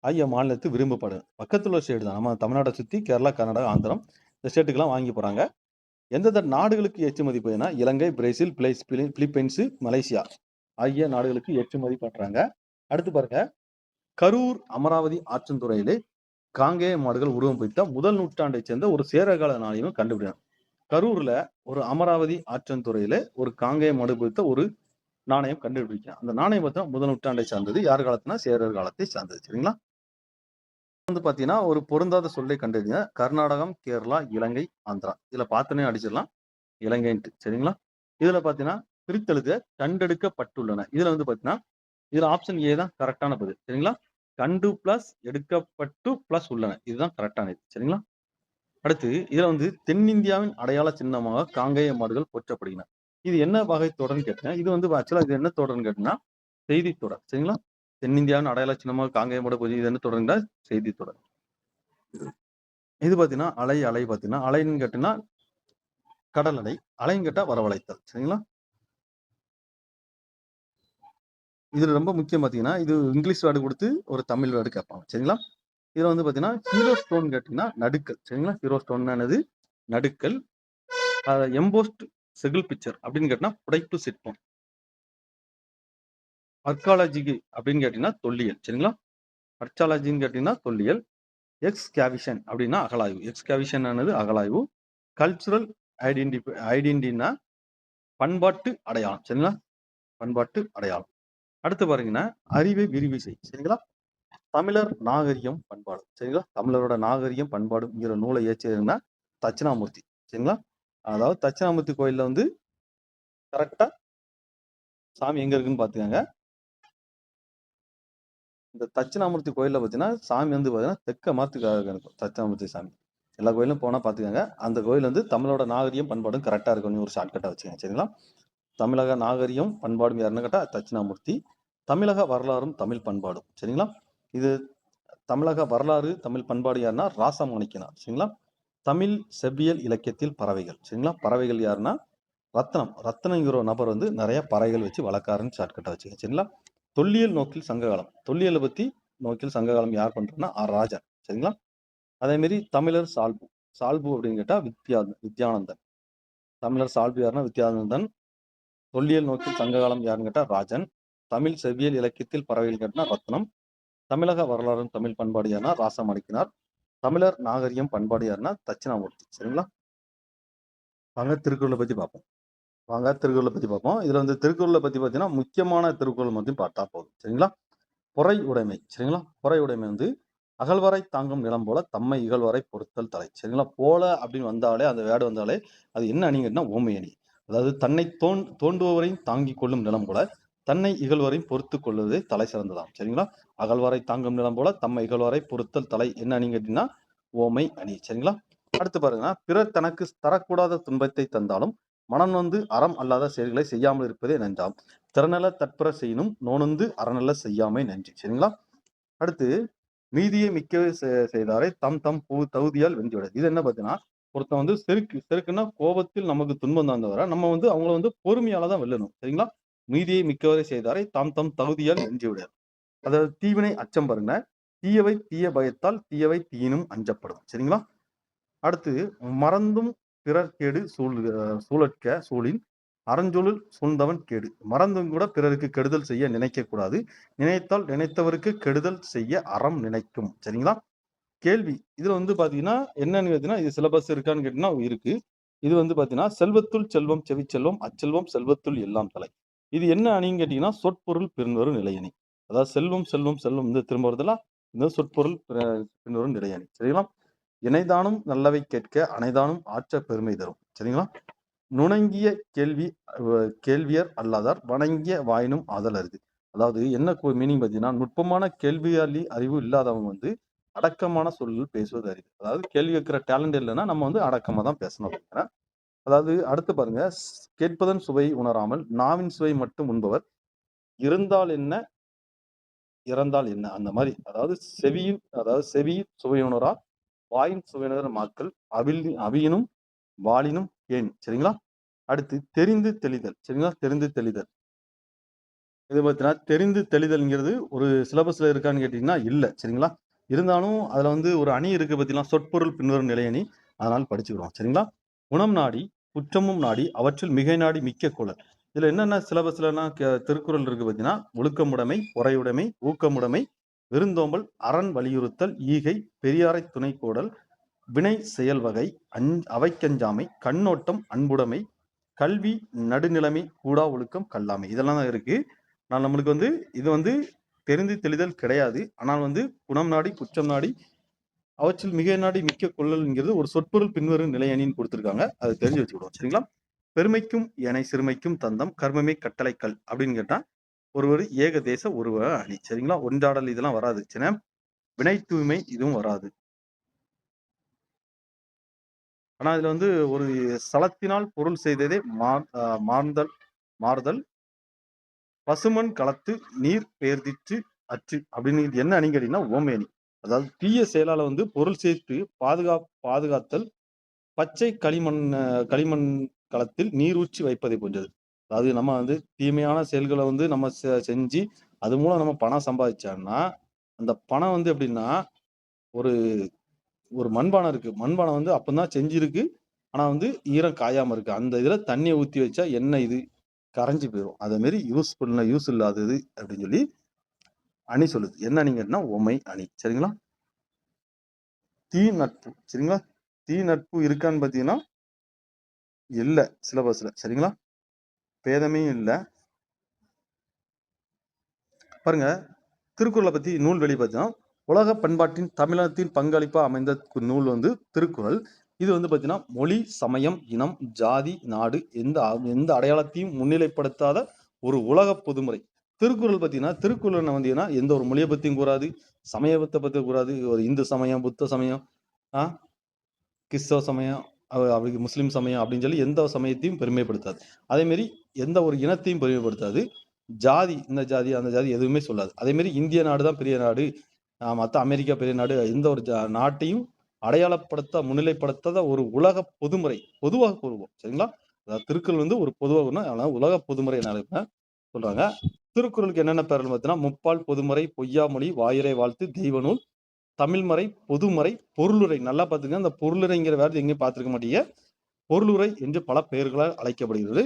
ஆகிய மாநிலத்து விரும்பப்படும். பக்கத்துல ஒரு ஸ்டேட் தான். நம்ம தமிழ்நாட்டை சுத்தி கேரளா, கர்நாடகா, ஆந்திரம் இந்த ஸ்டேட்டுக்கெல்லாம் வாங்கி போறாங்க. எந்தெந்த நாடுகளுக்கு ஏற்றுமதி போயினா இலங்கை, பிரேசில், பிலிப்பைன்ஸ், மலேசியா ஆகிய நாடுகளுக்கு ஏற்றுமதி பண்றாங்க. அடுத்து பாருங்க, கரூர் அமராவதி ஆற்றந்துறையிலே காங்கேய மாடுகள் உருவம் பிடித்த முதல் நூற்றாண்டை சேர்ந்த ஒரு சேரகால நாணயம் கண்டுபிடிக்கணும். கரூர்ல ஒரு அமராவதி ஆற்றந்துறையில ஒரு காங்கேய மாடு பிடித்த ஒரு நாணயம் கண்டுபிடிக்கும். அந்த நாணயம் பார்த்தா முதல் நூற்றாண்டை சார்ந்தது. யார் காலத்துனா சேரர் காலத்தை சார்ந்தது. சரிங்களா? வந்து பாத்தீங்கன்னா ஒரு பொருந்தாத சொல்லை கண்டறிங்க. கர்நாடகம், கேரளா, இலங்கை, ஆந்திரா. இதுல பார்த்தனே அடிச்சிடலாம் இலங்கைன்ட்டு. சரிங்களா? இதுல பாத்தீங்கன்னா பிரித்தெழுத கண்டெடுக்கப்பட்டுள்ளன. இதுல வந்து பாத்தீங்கன்னா இதுல ஆப்ஷன் ஏ தான் கரெக்டான பதில். சரிங்களா? கண்டு பிளஸ் எடுக்கப்பட்டு பிளஸ் உள்ளன. இதுதான் கரெக்டானது. சரிங்களா? அடுத்து இதுல வந்து தென்னிந்தியாவின் அடையாள சின்னமாக காங்கேய மாடுகள் போற்றப்படுகின்றன. இது என்ன வகை தொடர்ன்னு கேட்டேன். இது வந்து ஆக்சுவலா இது என்ன தொடர்ன்னு கேட்டீங்கன்னா செய்தி தொடர். சரிங்களா? தென்னிந்தியாவின் அடையாள சின்னமாக காங்கேய மாடு இது என்ன தொடர்னா செய்தி தொடர். இது பாத்தீங்கன்னா அலை பாத்தீங்கன்னா அலைன்னு கேட்டீங்கன்னா கடலடை, அலைங்கட்டா வரவழைத்தல். சரிங்களா? இதுல ரொம்ப முக்கியம் பார்த்தீங்கன்னா, இது இங்கிலீஷ் வேர்டு குடுத்து ஒரு தமிழ் வேர்டு கேட்பாங்க. சரிங்களா? இதுல வந்து பார்த்தீங்கன்னா, ஹீரோ ஸ்டோன் கேட்டீங்கன்னா நடுக்கல். சரிங்களா? ஹீரோ ஸ்டோன்னா என்னது? நடுக்கல். எம்போஸ்ட் செகுல் பிக்சர் அப்படின்னு கேட்டீங்கன்னா, புடைப்பு சிற்பம். ஆர்க்காலஜி அப்படின்னு கேட்டீங்கன்னா தொல்லியல். சரிங்களா? ஆர்ச்சாலஜின்னு கேட்டீங்கன்னா தொல்லியல். எக்ஸ்கேவிஷன் அப்படின்னா அகழாய்வு. எக்ஸ்கேவிஷன் ஆனது அகழாய்வு. கல்ச்சுரல் ஐடென்டிட்டினா பண்பாட்டு அடையாளம். சரிங்களா? பண்பாட்டு அடையாளம். அடுத்து பாருங்கன்னா, அறிவை விரிவு செய். சரிங்களா? தமிழர் நாகரிகம் பண்பாடு. சரிங்களா? தமிழரோட நாகரிகம் பண்பாடுங்கிற நூலை இயற்றியதுன்னா தட்சிணாமூர்த்தி. சரிங்களா? அதாவது தட்சிணாமூர்த்தி கோயில்ல வந்து கரெக்டா சாமி எங்க இருக்குன்னு பாத்துக்கோங்க. இந்த தட்சிணாமூர்த்தி கோயில்ல பாத்தீங்கன்னா சாமி வந்து பாத்தீங்கன்னா தெற்க மாத்துக்காக இருக்கும். தட்சிணாமூர்த்தி சாமி எல்லா கோயிலும் போனா பாத்துக்கோங்க. அந்த கோயில் வந்து தமிழோட நாகரிகம் பண்பாடும் கரெக்டா இருக்கும்னு ஒரு ஷார்ட்கட்டா வச்சுக்கோங்க. சரிங்களா? தமிழக நாகரிகம் பண்பாடும் யாருன்னு கேட்டா தட்சிணாமூர்த்தி. தமிழக வரலாறும் தமிழ் பண்பாடும். சரிங்களா? இது தமிழக வரலாறு தமிழ் பண்பாடு யாருன்னா ராசமாணிக்கனார். சரிங்களா? தமிழ் செவ்வியல் இலக்கியத்தில் பறவைகள். சரிங்களா? பறவைகள் யாருன்னா ரத்னம். ரத்னங்கிற ஒரு நபர் வந்து நிறைய பறவைகள் வச்சு வளர்க்காருன்னு ஷார்ட்கட்டா வச்சுக்கோங்க. சரிங்களா? தொல்லியல் நோக்கில் சங்ககாலம். தொல்லியலை பத்தி நோக்கில் சங்ககாலம் யார் பண்றதுன்னா ராஜன். சரிங்களா? அதே மாதிரி தமிழர் சால்பு. சால்பு அப்படின்னு கேட்டா வித்யானந்தன். தமிழர் சால்பு யாருன்னா வித்யானந்தன். தொல்லியல் நோக்கில் சங்ககாலம் யாருன்னு கேட்டா ராஜன். தமிழ் செவ்வியல் இலக்கியத்தில் பறவைகள் கேட்டா ரத்னம். தமிழக வரலாறு தமிழ் பண்பாடு யாருன்னா ராசமாணிக்கனார். தமிழர் நாகரிகம் பண்பாடு யாருன்னா தட்சிணாமூர்த்தி. சரிங்களா? வாங்க திருக்குறளை பத்தி பார்ப்போம். இதுல வந்து திருக்குறளை பத்தி பார்த்தீங்கன்னா முக்கியமான திருக்குறள் மட்டும் பார்த்தா போதும். சரிங்களா? பொறை உடைமை. சரிங்களா? பொறை உடைமை வந்து அகழ்வரை தாங்கும் நிலம் போல தம்மை இகழ்வரை பொறுத்தல் தலை. சரிங்களா? போல அப்படின்னு வந்தாலே அந்த வேர்டு வந்தாலே அது என்ன அணிங்கன்னா ஓமை அணி. அதாவது தன்னை தோண்டுபவரையும் தாங்கிக் கொள்ளும் நிலம் போல தன்னை இகழ்வரையும் பொறுத்து கொள்வதே தலை சிறந்ததாம். சரிங்களா? அகழ்வரை தாங்கும் நிலம் போல தம்மை இகழ்வரை பொறுத்தல் தலை என்ன அணி கேட்டீங்கன்னா ஓமை அணி. சரிங்களா? அடுத்து பாருங்க, பிறர் தனக்கு தரக்கூடாத துன்பத்தை தந்தாலும் மனம் வந்து அறம் அல்லாத செயல்களை செய்யாமல் இருப்பதே நன்றாம். திறனல தற்புற செய்யணும் நோனந்து அறநல்ல செய்யாமை நன்றி. சரிங்களா? அடுத்து மீதியை மிக்க செய்தாரை தம் தம் தகுதியால் வென்றுவிடாது. இது என்ன பார்த்தீங்கன்னா ஒருத்தன் வந்து செருக்குன்னா கோபத்தில் நமக்கு துன்பம் தந்தவரை நம்ம வந்து அவங்கள வந்து பொறுமையால தான் வெல்லணும். சரிங்களா? மீதியை மிக்கவரை செய்தாரை தாம் தம் தகுதியால் வென்று விடாது. அதாவது தீவினை அச்சம் பாருங்க. தீயவை தீய பயத்தால் தீயவை தீயினும் அஞ்சப்படும். சரிங்களா? அடுத்து மறந்தும் பிறர் கேடு சூழற்க சூழின் அறஞ்சொழில் சூழ்ந்தவன் கேடு. மறந்தும் கூட பிறருக்கு கெடுதல் செய்ய நினைக்க கூடாது. நினைத்தால் நினைத்தவருக்கு கெடுதல் செய்ய அறம் நினைக்கும். சரிங்களா? கேள்வி இதுல வந்து பாத்தீங்கன்னா என்னன்னு கேட்டீங்கன்னா இது சிலபஸ் இருக்கான்னு கேட்டீங்கன்னா இருக்கு. இது வந்து பாத்தீங்கன்னா செல்வத்துள் செல்வம் செவிச்செல்வம் அச்செல்வம் செல்வத்துள் எல்லாம் தலை. இது என்ன அணின்னு கேட்டீங்கன்னா சொற்பொருள் பின்வரும் நிலையணி. அதாவது செல்வம் செல்வம் செல்வம் வந்து திரும்ப வருதுல இந்த சொற்பொருள் பின்வரும் நிலையணி. சரிங்களா? இணைதானும் நல்லவை கேட்க அனைதானும் ஆற்ற பெருமை தரும். சரிங்களா? நுணங்கிய கேள்வியர் அல்லாதார் வணங்கிய வாயினும் ஆதல் அருது. அதாவது என்ன மீனிங் பார்த்தீங்கன்னா நுட்பமான கேள்வியாளி அறிவு இல்லாதவங்க வந்து அடக்கமான சொல்லில் பேசுவது அறிவு. அதாவது கேள்வி வைக்கிற டேலண்ட் இல்லைன்னா நம்ம வந்து அடக்கமா தான் பேசணும் அப்படிங்கிறேன். அதாவது அடுத்து பாருங்க, கேட்பதன் சுவை உணராமல் நாவின் சுவை மட்டும் உண்பவர் இருந்தால் என்ன இறந்தால் என்ன அந்த மாதிரி. அதாவது செவியின் சுவையுணரா வாயின் சுவையுணர் மாக்கள் அவியினும் வாளினும் ஏன். சரிங்களா? அடுத்து தெரிந்து தெளிதல். சரிங்களா? தெரிந்து தெளிதல் இது பார்த்தீங்கன்னா தெரிந்து தெளிதல்ங்கிறது ஒரு சிலபஸ்ல இருக்கான்னு கேட்டீங்கன்னா இல்ல. சரிங்களா? இருந்தாலும் அதுல வந்து ஒரு அணி இருக்கு பார்த்தீங்கன்னா சொற்பொருள் பின்வரும் நிலையணி. அதனால படிச்சுக்கிறோம். சரிங்களா? குணம் நாடி குற்றமும் நாடி அவற்றில் மிகை நாடி மிக்க குழல். இதுல என்னென்ன சிலபஸ்லாம் திருக்குறள் இருக்கு பார்த்தீங்கன்னா ஒழுக்கமுடைமை பொறையுடைமை ஊக்கமுடைமை விருந்தோம்பல் அரண் வலியுறுத்தல் ஈகை பெரியாரை துணை கோடல் வினை செயல் வகை அவைக்கஞ்சாமை கண்ணோட்டம் அன்புடைமை கல்வி நடுநிலைமை கூடா ஒழுக்கம் கல்லாமை இதெல்லாம் தான் இருக்கு. நான் நம்மளுக்கு வந்து இது வந்து தெரிந்து தெளிதல் கிடையாது. ஆனால் வந்து குணம் நாடி குற்றம் நாடி அவற்றில் மிக நாடி மிக்க கொள்ளல்ங்கிறது ஒரு சொற்பொருள் பின்வரும் நிலையணின்னு கொடுத்துருக்காங்க. அதை தெரிஞ்சு வச்சுக்கிடுவோம். சரிங்களா? பெருமைக்கும் ஏனை சிறுமைக்கும் தந்தம் கர்மமே கட்டளைக்கல் அப்படின்னு கேட்டா ஒருவர் ஏக தேச ஒருவ அணி. சரிங்களா? ஒன்றாடல் இதெல்லாம் வராது. சரி, வினை தூய்மை இதுவும் வராது. ஆனா இதுல வந்து ஒரு சலத்தினால் பொருள் செய்ததே மாறுதல் பசுமண் களத்து நீர் பெயர்திற்று அச்சு அப்படின்னு இது என்ன அணி கேட்டீங்கன்னா ஓமை அணி. அதாவது தீய செயலால வந்து பொருள் சேர்த்து பாதுகாத்தல் பச்சை களிமண் களத்தில் நீரூற்றி வைப்பதை போன்றது. அதாவது நம்ம வந்து தீமையான செயல்களை வந்து நம்ம செஞ்சு அது மூலம் நம்ம பணம் சம்பாதிச்சோம்னா அந்த பணம் வந்து எப்படின்னா ஒரு ஒரு மண்பானை இருக்கு. மண்பானை வந்து அப்பதான் செஞ்சிருக்கு. ஆனா வந்து ஈரம் காயாம இருக்கு. அந்த இதுல தண்ணிய ஊத்தி வச்சா என்ன இது கரைஞ்சு போயிரும். அதே மாதிரி யூஸ் இல்லாதது அப்படின்னு சொல்லி அணி சொல்லுது. என்ன அணிங்கன்னா உமை அணி. சரிங்களா? தீ நட்பு. சரிங்களா? தீ நட்பு இருக்கான்னு பாத்தீங்கன்னா இல்ல சிலபஸ்ல. சரிங்களா? பேதமே இல்ல. பாருங்க திருக்குறளை பத்தி நூல் வெளி பார்த்தீங்கன்னா உலக பண்பாட்டின் தமிழகத்தின் பங்களிப்பா அமைந்த நூல் வந்து திருக்குறள். இது வந்து பாத்தீங்கன்னா மொழி, சமயம், இனம், ஜாதி, நாடு எந்த அடையாளத்தையும் முன்னிலைப்படுத்தாத ஒரு உலக பொதுமுறை. திருக்குறள் பாத்தீங்கன்னா திருக்குறள் வந்தீங்கன்னா எந்த ஒரு மொழியை பத்தியும் கூறாது, சமயத்தை பத்தி கூறாது. ஒரு இந்து சமயம், புத்த சமயம், கிறிஸ்தவ சமயம், அவருக்கு முஸ்லிம் சமயம் அப்படின்னு சொல்லி எந்த சமயத்தையும் பெருமைப்படுத்தாது. அதே மாதிரி எந்த ஒரு இனத்தையும் பெருமைப்படுத்தாது. ஜாதி, இந்த ஜாதி அந்த ஜாதி எதுவுமே சொல்லாது. அதே மாதிரி இந்திய நாடு தான் பெரிய நாடு, மற்ற அமெரிக்கா பெரிய நாடு, எந்த ஒரு நாட்டையும் முன்னிலைப்படுத்தாத ஒரு உலக பொதுமுறை. பொதுவாக கூறுவோம். சரிங்களா? அதாவது திருக்குறள் வந்து ஒரு பொதுவாக உலக பொதுமுறை சொல்றாங்க. திருக்குறளுக்கு என்னென்ன பேர்கள் பார்த்தீங்கன்னா முப்பால் பொதுமுறை, பொய்யாமொழி, வாயுரை வாழ்த்து, தெய்வ நூல், தமிழ்மறை, பொதுமறை, பொருளுரை. நல்லா பார்த்துங்க, அந்த பொருளுரைங்கிற வேர்டு எங்கேயும் பார்த்திருக்க மாட்டீங்க. பொருளுரை என்று பல பெயர்களால் அழைக்கப்படுகிறது.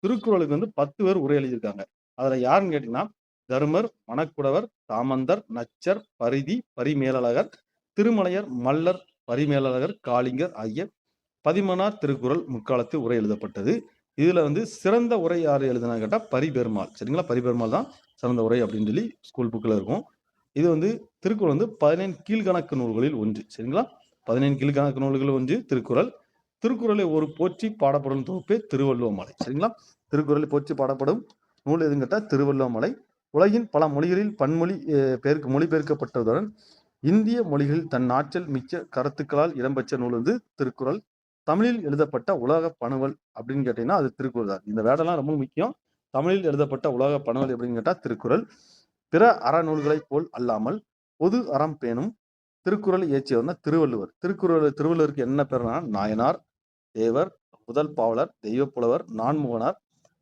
திருக்குறளுக்கு வந்து 10 பேர் உரை எழுதியிருக்காங்க. அதுல யாருன்னு கேட்டீங்கன்னா தருமர், மணக்குடவர், தாமந்தர், நச்சர், பரிதி, பரிமேலழகர், திருமலையர், மல்லர், பரிமேலழகர், காளிங்கர் ஆகிய 13 திருக்குறள் முற்காலத்தில் உரை எழுதப்பட்டது. இதுல வந்து சிறந்த உரை யார் எழுதுனா கேட்டா பரிபெருமாள். சரிங்களா? பரிபெருமாள் தான் சிறந்த உரை அப்படின்னு சொல்லி ஸ்கூல் புக்ல இருக்கும். இது வந்து திருக்குறள் வந்து 15 கீழ்கணக்கு நூல்களில் ஒன்று. சரிங்களா? 15 கீழ்கணக்கு நூல்களில் ஒன்று திருக்குறள். திருக்குறளை ஒரு போற்றி பாடப்படும் தொகுப்பே திருவள்ளுவமாலை. சரிங்களா? திருக்குறளை போற்றி பாடப்படும் நூல் எதுன்னு கேட்டா திருவள்ளுவமாலை. உலகின் பல மொழிகளில் பன்மொழி மொழிபெயர்க்கப்பட்டதுடன் இந்திய மொழிகளில் தன் ஆற்றல் மிக்க கருத்துக்களால் இடம்பெற்ற நூல் வந்து திருக்குறள். தமிழில் எழுதப்பட்ட உலக பணுவல் அப்படின்னு கேட்டீங்கன்னா அது திருக்குறள் தான். இந்த வேடெல்லாம் ரொம்ப முக்கியம். தமிழில் எழுதப்பட்ட உலக பணுவல் எப்படின்னு கேட்டா திருக்குறள். பிற அறநூல்களைப் போல் அல்லாமல் பொது அறம் பேணும் திருக்குறளை இயற்றியவர்னா திருவள்ளுவர். திருவள்ளுவருக்கு என்ன பேர்னா நாயனார், தேவர், முதல் பாவலர், தெய்வப்புலவர், நான்முகனார்,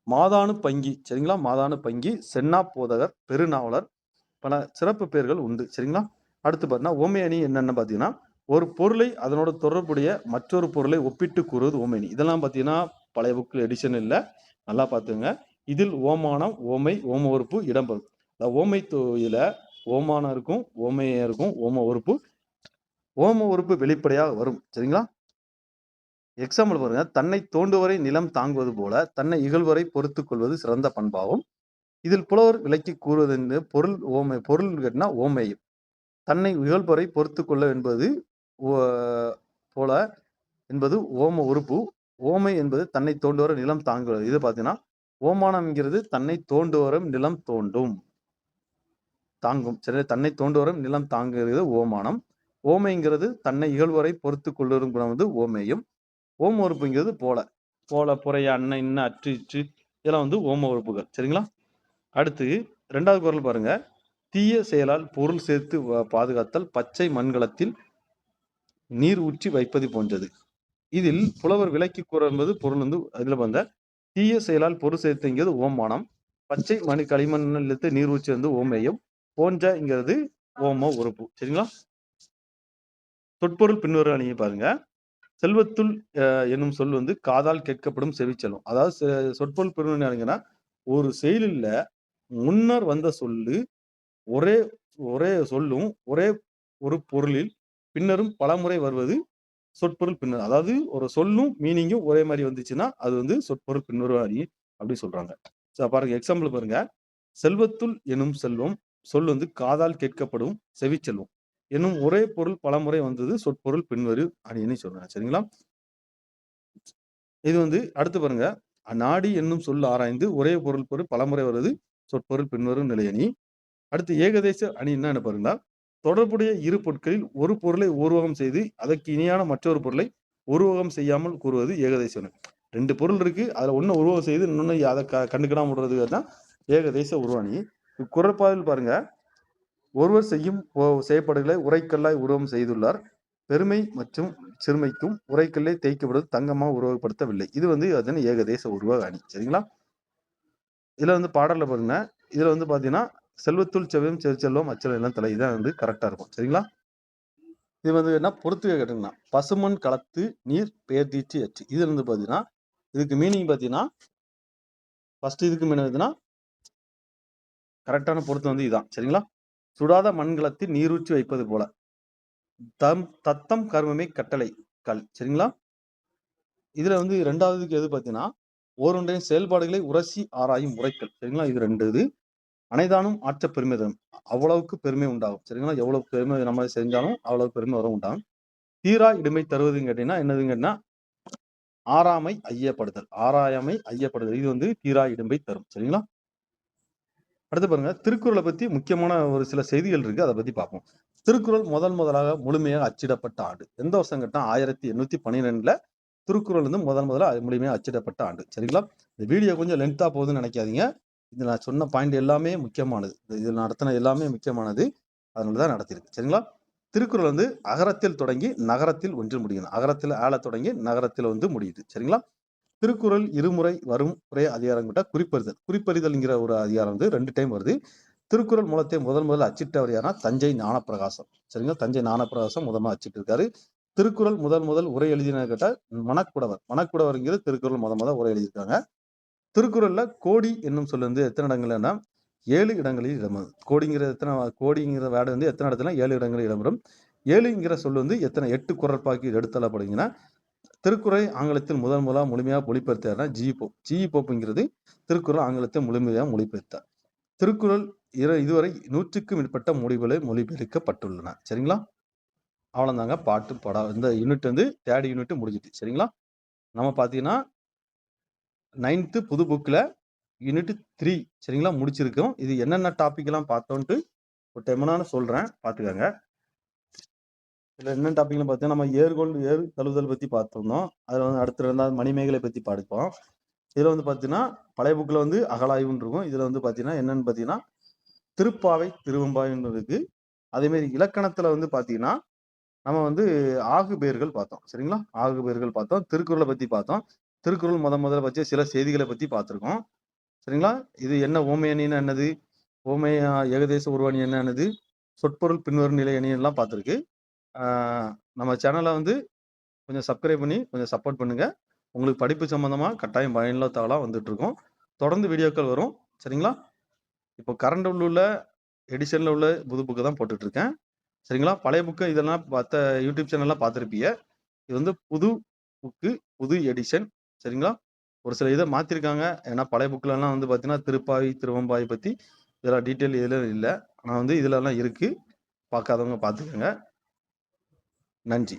மாதானு பங்கி. சரிங்களா? மாதானு பங்கி, சென்னா போதகர், பெருநாவலர், பல சிறப்பு பெயர்கள் உண்டு. சரிங்களா? அடுத்து பார்த்தீங்கன்னா ஓமை அணி என்னென்னு பார்த்தீங்கன்னா ஒரு பொருளை அதனோட தொடர்புடைய மற்றொரு பொருளை ஒப்பிட்டு கூறுவது ஓமை அணி. இதெல்லாம் பார்த்தீங்கன்னா பழைய புக்கில் எடிஷன் இல்லை, நல்லா பார்த்துங்க. இதில் ஓமானம், ஓமை, ஓம உறுப்பு இடம்பெறும். ஓமை தொகுதியில ஓமானம் இருக்கும், ஓமையா இருக்கும், ஓம உறுப்பு வெளிப்படையாக வரும். சரிங்களா? எக்ஸாம்பிள் பாருங்க, தன்னை தோண்டுவரை நிலம் தாங்குவது போல தன்னை இகழ்வரை பொறுத்து கொள்வது சிறந்த பண்பாகும். இதில் புலவர் விளக்கி கூறுவது பொருள் கேட்டினா ஓமையும். தன்னை இகழ்வரை பொறுத்து கொள்ள என்பது போல என்பது ஓம உறுப்பு. ஓமை என்பது தன்னை தோண்டுவரை நிலம் தாங்குவது. இது பார்த்தீங்கன்னா ஓமானம்ங்கிறது தன்னை தோண்டுவரும் நிலம் தாங்கும். சரி, தன்னை தோண்டுவரும் நிலம் தாங்குகிறது ஓமானம். ஓமைங்கிறது தன்னை இகழ்வரை பொறுத்து கொள்ளும் குணம் வந்து ஓமேயும். ஓம உறுப்புங்கிறது போல, புறைய, அன்ன, இன்ன, அற்று, இற்று இதெல்லாம் வந்து ஓம உறுப்புகள். சரிங்களா? அடுத்து 2வது குறள் பாருங்க. தீய செயலால் பொருள் சேர்த்து பாதுகாத்தல் பச்சை மண்கலத்தில் நீர் ஊற்றி வைப்பது போன்றது. இதில் புலவர் விளக்கி கூற என்பது பொருள் வந்து அதுல வந்த தீய செயலால் பொருள் சேர்த்துங்கிறது ஓமானம், பச்சை களிமண்ணிலிருந்து நீர் ஊற்றி வந்து ஓமேயம், போன்றங்கிறது ஓம உறுப்பு. சரிங்களா? சொற்பொருள் பின்வரும் அணியை பாருங்க. செல்வத்துள் என்னும் சொல் வந்து காதால் கேட்கப்படும் செவிச்செல்வம். அதாவது சொற்பொருள் பின்வரும் அணிங்கன்னா ஒரு செயலில் முன்னர் வந்த சொல்லு ஒரே ஒரே சொல்லும் ஒரே ஒரு பொருளில் பின்னரும் பலமுறை வருவது சொற்பொருள் பின்னர். அதாவது ஒரு சொல்லும் மீனிங்கும் ஒரே மாதிரி வந்துச்சுன்னா அது வந்து சொற்பொருள் பின்வரும் அணி அப்படின்னு சொல்றாங்க. பாருங்க, எக்ஸாம்பிள் பாருங்க. செல்வத்துள் எனும் சொல் வந்து காதால் கேட்கப்படும் செவிச்செல்வம் என்னும் ஒரே பொருள் பலமுறை வந்தது சொற்பொருள் பின்வரு அணின்னு சொல்றாங்க. சரிங்களா? இது வந்து அடுத்து பாருங்க, நாடி என்னும் சொல் ஆராய்ந்து ஒரே பொருள் பலமுறை வருவது சொற்பொருள் பின்வரும் நிலையணி. அடுத்து ஏகதேச அணி என்ன பாருங்க, தொடர்புடைய இரு பொருட்களில் ஒரு பொருளை உருவகம் செய்து அதற்கு இணையான மற்றொரு பொருளை உருவகம் செய்யாமல் கூறுவது ஏகதேச அணி. 2 பொருள் இருக்கு, அதுல ஒண்ணு உருவகம் செய்து இன்னொன்னு அதை கண்டுக்கிடாம விடுறது தான் ஏகதேச உருவணி. குறட்பாவில் பாருங்க, ஒருவர் செய்யும் செயற்பாடுகளை உரைக்கல்லாய் உருவம் செய்துள்ளார். பெருமை மற்றும் சிறுமைக்கும் உரைக்கல்லே தேய்க்கப்படுவது தங்கமா உருவகப்படுத்தவில்லை. இது வந்து அதன் ஏகதேச உருவக அணி. சரிங்களா? இதுல வந்து பாடல்ல பாருங்க. இதுல வந்து பாத்தீங்கன்னா செல்வத்துள் செவ்வையும் செல்வம் அச்சல் எல்லாம் தலை. இதான் வந்து கரெக்டா இருக்கும். சரிங்களா? இது வந்து என்ன பொறுத்துக கேட்டீங்கன்னா பசுமண் களத்து நீர் பெயர் தீச்சு அச்சு. இதுல இருந்து பாத்தீங்கன்னா இதுக்கு மீனிங் பாத்தீங்கன்னா ஃபர்ஸ்ட் இதுக்கு மீனிங் எதுனா கரெக்டான பொருத்தம் வந்து இதான். சரிங்களா? சுடாத மண்கலத்தில் நீரூற்றி வைப்பது போல தத்தம் கர்மமே கட்டளை கல். சரிங்களா? இதுல வந்து ரெண்டாவதுக்கு எது பாத்தீங்கன்னா ஓரொன்றைய செயல்பாடுகளை உரசி ஆராயும் உரைக்கல். சரிங்களா? இது ரெண்டு இது அனைதானும் ஆற்ற பெருமை தரும். அவ்வளவுக்கு பெருமை உண்டாகும். சரிங்களா? எவ்வளவு பெருமை நம்ம செஞ்சாலும் அவ்வளவு பெருமை வரும் உண்டாகும். தீரா இடுமை தருவதுன்னு கேட்டீங்கன்னா என்னதுன்னு கேட்டீங்கன்னா ஆறாமை ஐயப்படுதல். ஆராயாமை ஐயப்படுதல். இது வந்து தீரா இடும்பை தரும். சரிங்களா? அடுத்து பாருங்க திருக்குறளை பத்தி முக்கியமான ஒரு சில செய்திகள் இருக்கு. அதை பத்தி பார்ப்போம். திருக்குறள் முதலாக முழுமையாக அச்சிடப்பட்ட ஆண்டு எந்த வருஷம் கேட்டா 1812 திருக்குறள் வந்து முதல்ல முழுமையாக அச்சிடப்பட்ட ஆண்டு. சரிங்களா? இந்த வீடியோ கொஞ்சம் லென்த்தா போகுதுன்னு நினைக்காதீங்க. இது நான் சொன்ன பாயிண்ட் எல்லாமே முக்கியமானது. இதில் நடத்தின எல்லாமே முக்கியமானது. அதனாலதான் நடத்தியிருக்கு. சரிங்களா? திருக்குறள் வந்து அகரத்தில் தொடங்கி நகரத்தில் ஒன்று முடியும். அகரத்தில் ஆள தொடங்கி நகரத்தில் வந்து முடியுது. சரிங்களா? திருக்குறள் இருமுறை வரும் ஒரே அதிகாரம் கிட்ட குறிப்பறிதல். குறிப்பறிதல்ங்கிற ஒரு அதிகாரம் வந்து 2 டைம் வருது. திருக்குறள் மூலத்தை முதல்ல அச்சிட்டவர் யாருன்னா தஞ்சை ஞானப்பிரகாசம். சரிங்களா? தஞ்சை ஞானப்பிரகாசம் முதல்ல அச்சிட்டு இருக்காரு. திருக்குறள் முதல் உரை எழுதின கேட்ட மணக்குடவர். மணக்குடவர்ங்கிறது திருக்குறள் முதல் உரை எழுதியிருக்காங்க. திருக்குறள்ல கோடி என்னும் சொல் வந்து எத்தனை இடங்கள்னா 7 இடங்களில் இடம்பெறும். கோடிங்கிற வேர்டு வந்து எத்தனை இடத்துல 7 இடங்களில் இடம்பெறும். 7ங்கிற சொல் வந்து 8 குறட்பாக்கி எடுத்தள்ளப்படுங்கன்னா திருக்குறளை ஆங்கிலத்தில் முதலா முழுமையாக மொழிபெயர்த்தார்னா ஜி போப்புங்கிறது திருக்குறள் ஆங்கிலத்தை முழுமையாக மொழிபெயர்த்தார். திருக்குறள் இதுவரை 100க்கும் மேற்பட்ட மொழிபெயர்க்கப்பட்டுள்ளன. சரிங்களா? அவ்வளவுதாங்க பாட்டு படம். இந்த யூனிட் வந்து 3rd யூனிட் முடிஞ்சிட்டு. சரிங்களா? நம்ம பாத்தீங்கன்னா 9th புது புக்ல யூனிட் 3 சரிங்களா முடிச்சிருக்கோம். இது என்னென்ன டாபிக் எல்லாம் பார்த்தோன்ட்டு ஒரு டைம் சொல்றேன், பாத்துக்கோங்க. இதுல என்ன டாபிக்னு பார்த்தா நம்ம ஏறு தழுவுதல் பத்தி பார்த்திருந்தோம். அதுல வந்து அடுத்த 2வது மணிமேகலை பத்தி படிப்போம். இதுல வந்து பாத்தீங்கன்னா பழைய புக்ல வந்து அகலாய்வுன்னு இருக்கும். இதுல வந்து பாத்தீங்கன்னா என்னன்னு பாத்தீங்கன்னா திருப்பாவை திருவெம்பாவைன்னு இருக்கு. அதே மாதிரி இலக்கணத்துல வந்து பாத்தீங்கன்னா நம்ம வந்து ஆகு பெயர்கள் பார்த்தோம். சரிங்களா? ஆகு பெயர்கள் பார்த்தோம். திருக்குறளை பத்தி பார்த்தோம். திருக்குறள் முதல்ல வச்சு சில செய்திகளை பத்தி பார்த்திருக்கோம். சரிங்களா? இது என்ன ஓமை அணின்னு என்னது, ஓமை ஏகதேச உருவாணி என்னது, சொற்பொருள் பின்வரும் நிலை அணி எல்லாம் பார்த்திருக்கு. நம்ம சேனலை வந்து கொஞ்சம் சப்ஸ்கிரைப் பண்ணி கொஞ்சம் சப்போர்ட் பண்ணுங்க. உங்களுக்கு படிப்பு சம்பந்தமா கட்டாயம் பயனுள்ள தகவலா வந்துட்டு இருக்கோம். தொடர்ந்து வீடியோக்கள் வரும். சரிங்களா? இப்போ கரண்ட் உள்ள எடிஷன்ல உள்ள புது புக்கு தான் போட்டுட்டு இருக்கேன். சரிங்களா? பழைய புக்கு இதெல்லாம் மற்ற யூடியூப் சேனல்லாம் பார்த்துருப்பீங்க. இது வந்து புது புக்கு, புது எடிஷன். சரிங்களா? ஒரு சில இதை மாத்திருக்காங்க. ஏன்னா பழைய புக்ல எல்லாம் வந்து பாத்தீங்கன்னா திருப்பாவை திருவெம்பாவை பத்தி இதெல்லாம் டீட்டெயில் இதுல இல்லை. ஆனா வந்து இதுல எல்லாம் இருக்கு. பார்க்காதவங்க பார்த்துக்கோங்க. நன்றி.